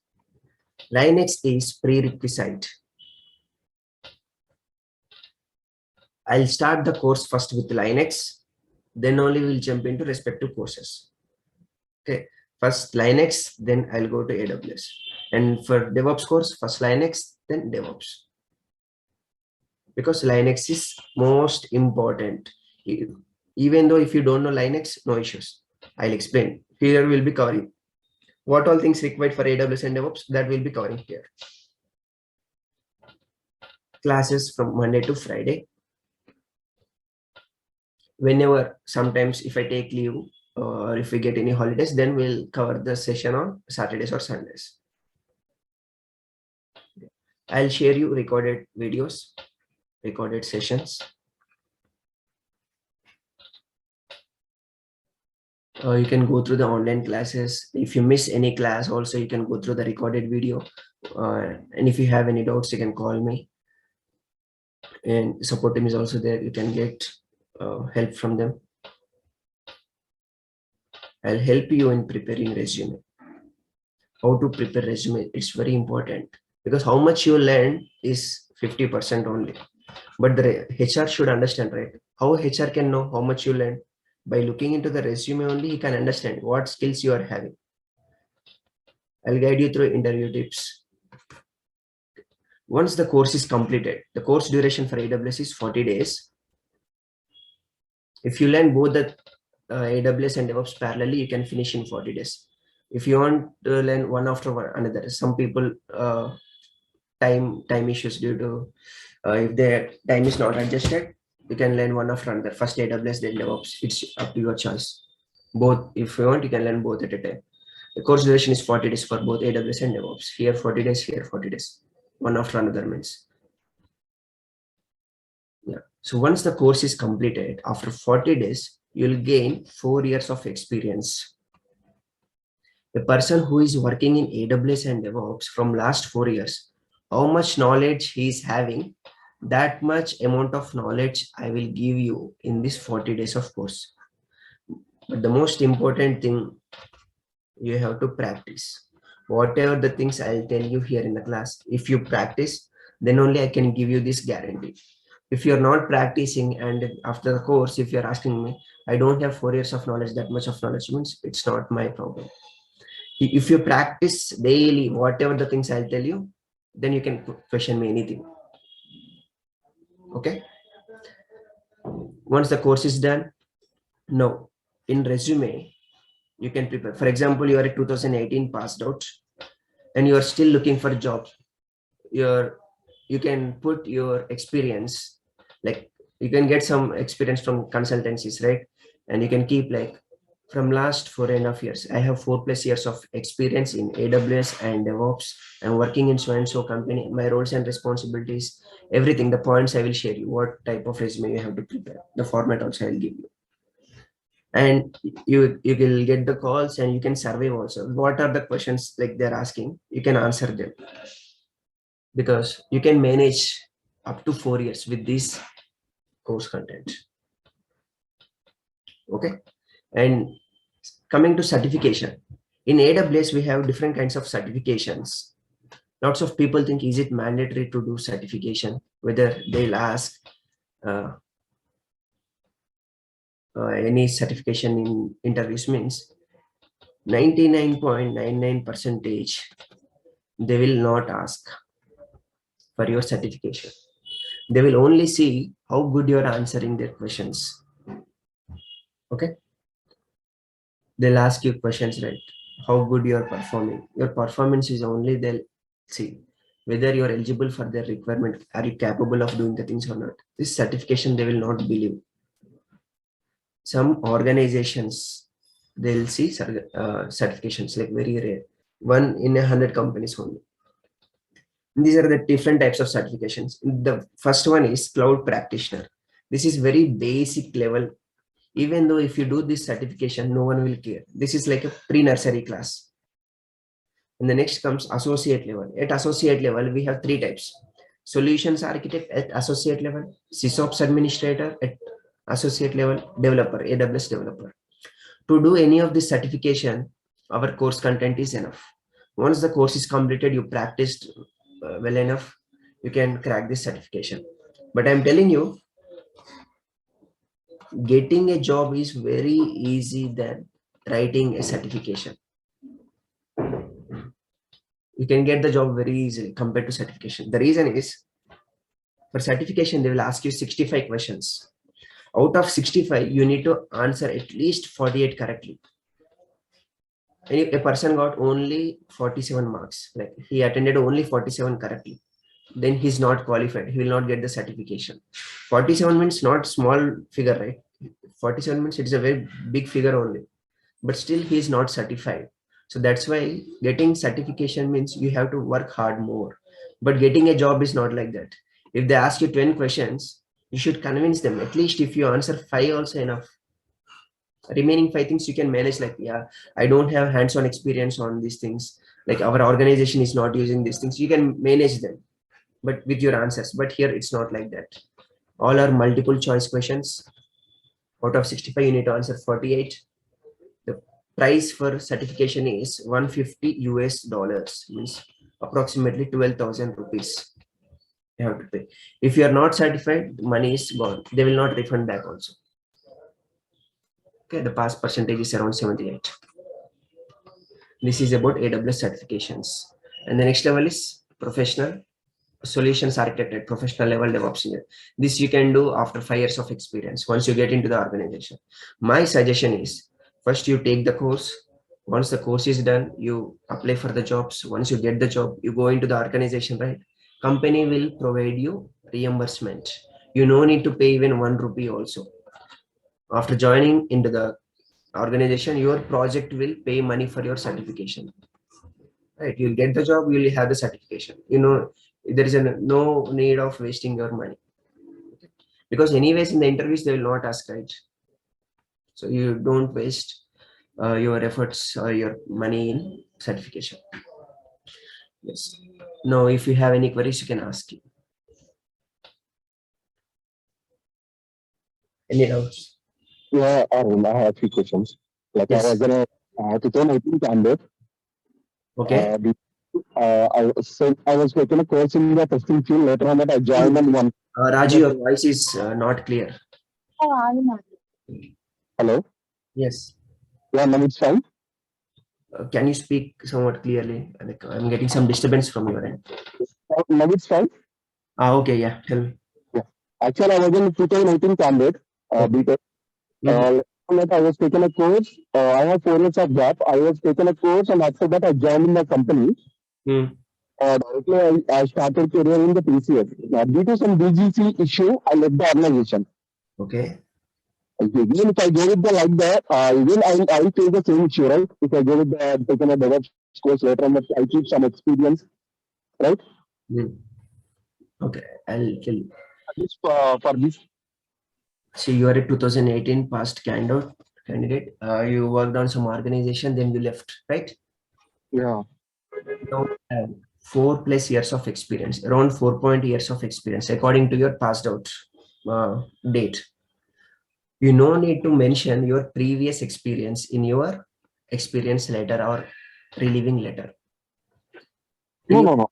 Linux is prerequisite. I'll start the course first with Linux, then only we'll jump into respective courses. Okay, first Linux, then I'll go to AWS. And for DevOps course, first Linux, then DevOps. Because Linux is most important. Even though if you don't know Linux, no issues. I'll explain. Here we'll be covering what all things required for AWS and DevOps, that will be covering here. Classes from Monday to Friday. whenever, sometimes if I take leave or if we get any holidays, then we'll cover the session on Saturdays or Sundays. I'll share you recorded videos, recorded sessions. You can go through the online classes. If you miss any class also, you can go through the recorded video. And if you have any doubts, you can call me. And support team is also there. You can get help from them. I'll help you in preparing resume. How to prepare resume, it's very important, because how much you learn is 50% only. But the HR should understand, right? How HR can know how much you learn? By looking into the resume only, he can understand what skills you are having. I'll guide you through interview tips. Once the course is completed, the course duration for AWS is 40 days. If you learn both the AWS and DevOps parallelly, you can finish in 40 days. If you want to learn one after one another, some people time issues due to if their time is not adjusted, you can learn one after another. First AWS, then DevOps. It's up to your choice. Both, if you want, you can learn both at a time. The course duration is 40 days for both AWS and DevOps. Here 40 days, here 40 days. One after another means. Yeah. So once the course is completed, after 40 days, you'll gain 4 years of experience. A person who is working in AWS and DevOps from last 4 years, how much knowledge he is having, that much amount of knowledge I will give you in this 40 days of course. But the most important thing, you have to practice. Whatever the things I'll tell you here in the class, if you practice, then only I can give you this guarantee. If you're not practicing and after the course, if you're asking me, I don't have 4 years of knowledge, that much of knowledge, means it's not my problem. If you practice daily, whatever the things I'll tell you, then you can question me anything. Okay. Once the course is done, no, in resume, you can prepare. For example, you are a 2018 passed out and you are still looking for a job. You can put your experience, like you can get some experience from consultancies, right? And you can keep like from last 4.5 years, I have 4+ years of experience in AWS and DevOps. I'm working in so and so company. My roles and responsibilities, everything, the points I will share you, what type of resume you have to prepare. The format also I'll give you. And you will get the calls and you can survey also. What are the questions like they're asking? You can answer them, because you can manage up to 4 years with this course content. Okay. And coming to certification, in AWS, we have different kinds of certifications. Lots of people think, is it mandatory to do certification? Whether they'll ask any certification in interviews, means 99.99% they will not ask for your certification. They will only see how good you are answering their questions. Okay. They'll ask you questions, right? How good you are performing. Your performance is only they'll see whether you are eligible for their requirement. Are you capable of doing the things or not? This certification they will not believe. Some organizations, they'll see certifications like very rare, 1 in 100 companies only. These are the different types of certifications. The first one is cloud practitioner. This is very basic level. Even though if you do this certification, no one will care. This is like a pre-nursery class. And the next comes associate level. At associate level, we have 3 types. Solutions architect at associate level, sysops administrator at associate level, developer, AWS developer. To do any of this certification, our course content is enough. Once the course is completed, you practiced well enough, you can crack this certification. But I'm telling you, getting a job is very easy than writing a certification. You can get the job very easily compared to certification. The reason is, for certification, they will ask you 65 questions. Out of 65, you need to answer at least 48 correctly. And if a person got only 47 marks, like he attended only 47 correctly, then he's not qualified. He will not get the certification. 47 means not small figure, right? 47 means it's a very big figure only, but still he is not certified. So that's why getting certification means you have to work hard more. But getting a job is not like that. If they ask you 10 questions, you should convince them. At least if you answer 5 also enough. Remaining 5 things you can manage, like, yeah, I don't have hands-on experience on these things. Like our organization is not using these things. You can manage them, but with your answers. But here it's not like that. All are multiple choice questions. Out of 65, you need to answer 48. The price for certification is 150 US dollars, means approximately 12,000 rupees you have to pay. If you are not certified, the money is gone. They will not refund back also. Okay, the pass percentage is around 78. This is about AWS certifications. And the next level is professional solutions architect at professional level DevOps engineer. This you can do after 5 years of experience once you get into the organization. My suggestion is first you take the course. Once the course is done, you apply for the jobs. Once you get the job, you go into the organization, right? Company will provide you reimbursement. You no need to pay even 1 rupee also. After joining into the organization, your project will pay money for your certification. Right? You'll get the job, you'll have the certification. There is no need of wasting your money. Because anyways, in the interviews, they will not ask, right? So you don't waste your efforts or your money in certification. Yes. Now, if you have any queries, you can ask. Any doubts? Yeah, Aravind, I have a few questions. Like I Yes. was in a 2018 candidate. Okay. I was taking a course in the testing field. Later on that I joined in one. Raju, your voice is not clear. Hello? Yes. Yeah, now it's fine. Can you speak somewhat clearly? Like, I'm getting some disturbance from your end. Now it's fine. Okay, yeah. Tell me. Yeah. Actually, I was in 2018 candidate. BTech. I was taking a course. I have 4 years of gap. I was taking a course, and after that, I joined in the company. Directly, I started career in the PCS. Due to some BGC issue, I left the organization. Okay. Even if I go with the like that, even I'll take the same issue, right? If I go with the taking a DevOps course later on, I keep some experience, right? Okay, I'll tell you. This for this. So you are a 2018 past candidate. You worked on some organization, then you left, right? Yeah. Now have 4+ years of experience, around 4 years of experience, according to your passed out date. You no need to mention your previous experience in your experience letter or relieving letter. No.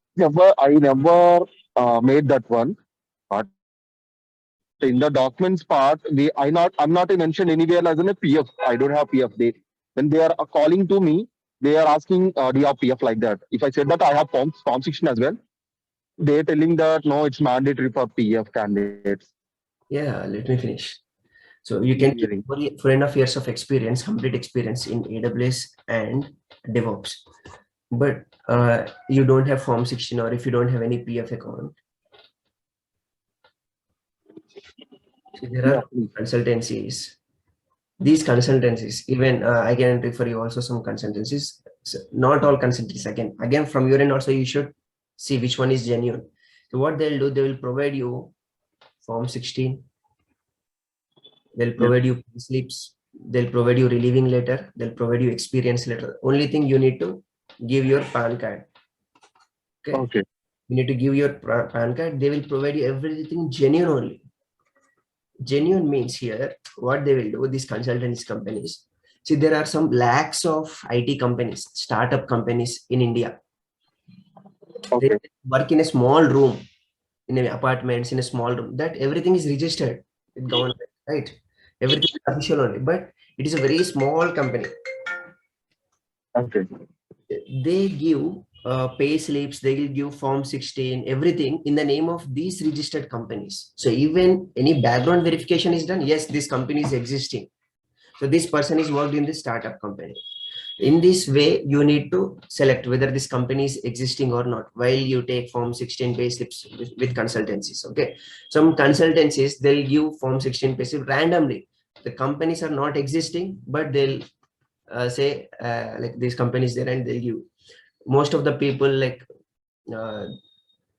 I never made that one. But in the documents part, I'm not mentioned anywhere as in a PF. I don't have PF. When they are calling to me, they are asking, do you have PF like that? If I said that I have form 16 as well, they're telling that no, it's mandatory for PF candidates. Yeah, let me finish. So you can keep 4.5 years of experience, complete experience in AWS and DevOps. But you don't have Form 16, or if you don't have any PF account. So there are consultancies. These consultancies, even I can refer you also some consultancies. So not all consultancies. Again, from your end also, you should see which one is genuine. So what they'll do, they will provide you Form 16. They'll provide you slips. They'll provide you relieving letter. They'll provide you experience letter. Only thing you need to give your PAN card. Okay. You need to give your PAN card. They will provide you everything genuine only. Genuine means here, what they will do, these consultants companies. See, there are some lakhs of IT companies, startup companies in India. They work in a small room, in apartments, in a small room. That everything is registered with government, right? Everything is official only, but it is a very small company. Okay. They give pay slips, they will give Form 16, everything in the name of these registered companies. So even any background verification is done, yes, this company is existing. So this person is worked in this startup company. In this way, you need to select whether this company is existing or not while you take Form 16 pay slips with consultancies. Okay. Some consultancies, they'll give Form 16 pay slip randomly. The companies are not existing, but they'll say like these companies there, and they'll give most of the people like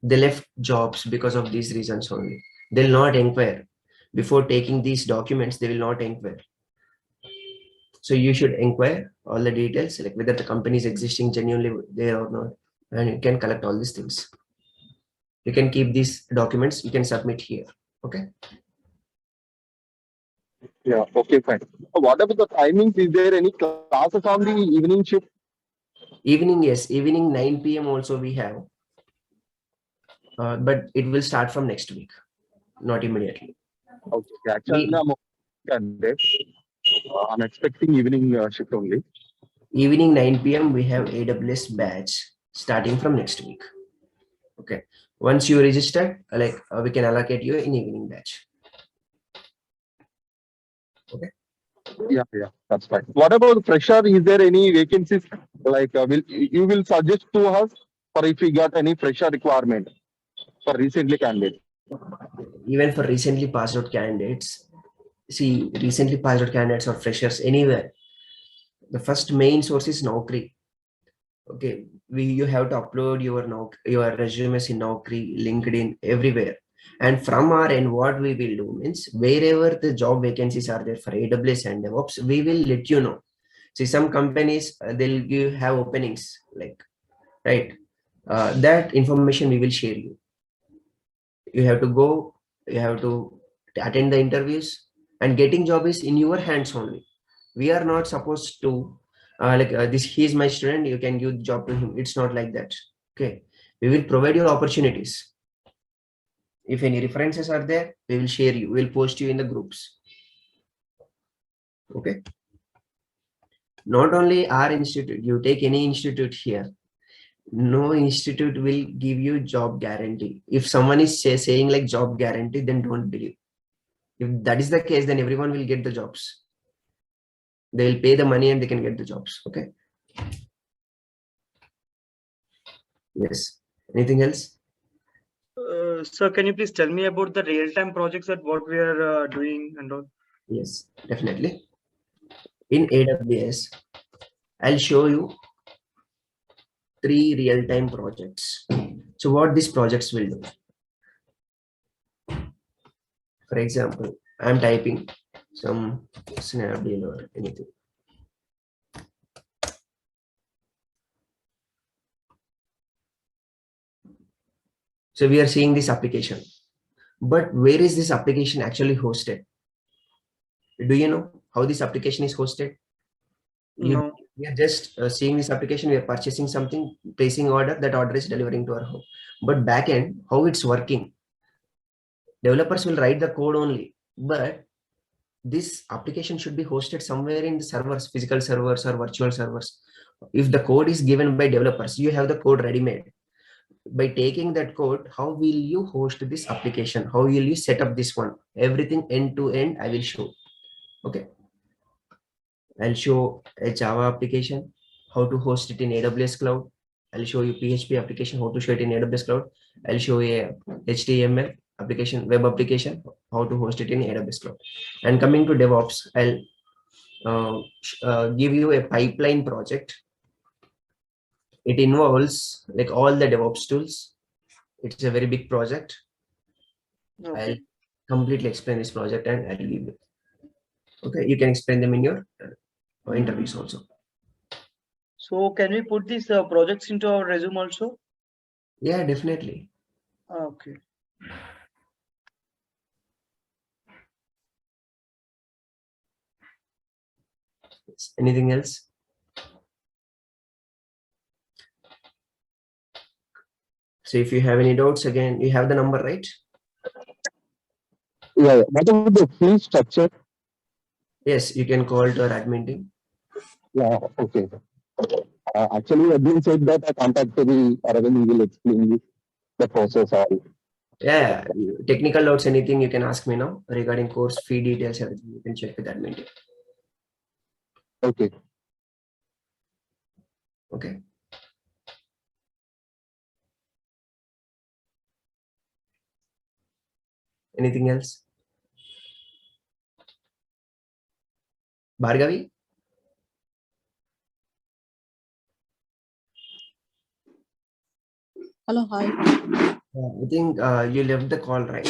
they left jobs because of these reasons only. They'll not inquire before taking these documents. They will not inquire. So you should inquire all the details, like whether the company is existing genuinely there or not, and you can collect all these things. You can keep these documents. You can submit here. Okay. Yeah. Okay, fine. What about the timings? Is there any classes on the evening shift? Evening, yes. Evening 9 p.m. also we have, but it will start from next week, not immediately. Okay. Actually, I'm a candidate. I'm expecting evening shift only. Evening 9 p.m. we have AWS batch starting from next week. Okay. Once you register, like we can allocate you in evening batch. Okay. Yeah, that's fine. What about fresher? Is there any vacancies? Like, will you will suggest to us for if we got any fresher requirement for recently candidate? Even for recently passed out candidates, see, recently passed out candidates or freshers anywhere, the first main source is Naukri. Okay, you have to upload your resumes in Naukri, LinkedIn, everywhere. And from our end, what we will do means wherever the job vacancies are there for AWS and DevOps, we will let you know. See, some companies they'll have openings, like, right. That information we will share you. You have to go. You have to attend the interviews, and getting job is in your hands only. We are not supposed to this. He is my student. You can give the job to him. It's not like that. Okay, we will provide you opportunities. If any references are there, we will share you. We'll post you in the groups. Okay. Not only our institute. You take any institute here. No institute will give you job guarantee. If someone is saying like job guarantee, then don't believe. If that is the case, then everyone will get the jobs. They will pay the money and they can get the jobs. Okay. Yes. Anything else? Sir, can you please tell me about the real-time projects that what we are doing and all? Yes, definitely. In AWS, I'll show you 3 real-time projects. So what these projects will do. For example, I'm typing some Snapdeal or anything. So we are seeing this application, but where is this application actually hosted? Do you know how this application is hosted? No. We are just seeing this application. We are purchasing something, placing order. That order is delivering to our home. But backend, how it's working? Developers will write the code only, but this application should be hosted somewhere in the servers, physical servers or virtual servers. If the code is given by developers, you have the code ready-made. By taking that code, how will you host this application? How will you set up this one? Everything end to end, I will show. Okay. I'll show a Java application, how to host it in AWS cloud. I'll show you PHP application, how to show it in AWS cloud. I'll show you a HTML application, web application, how to host it in AWS cloud. And coming to DevOps, I'll give you a pipeline project. It involves like all the DevOps tools. It's a very big project. Okay. I'll completely explain this project and I'll leave it. Okay, you can explain them in your interviews also. So can we put these projects into our resume also? Yeah, definitely. Okay. Anything else? So if you have any doubts, again, you have the number, right? Yeah. What about the fee structure? Yes, you can call to our admin team. Yeah. Okay. Actually, admin said that I contacted the Aravind. He will explain the process all. Yeah, technical doubts, anything you can ask me now regarding course fee details, everything you can check with admin team. Okay. Okay. Anything else? Bhargavi? Hello, hi. I think you left the call, right?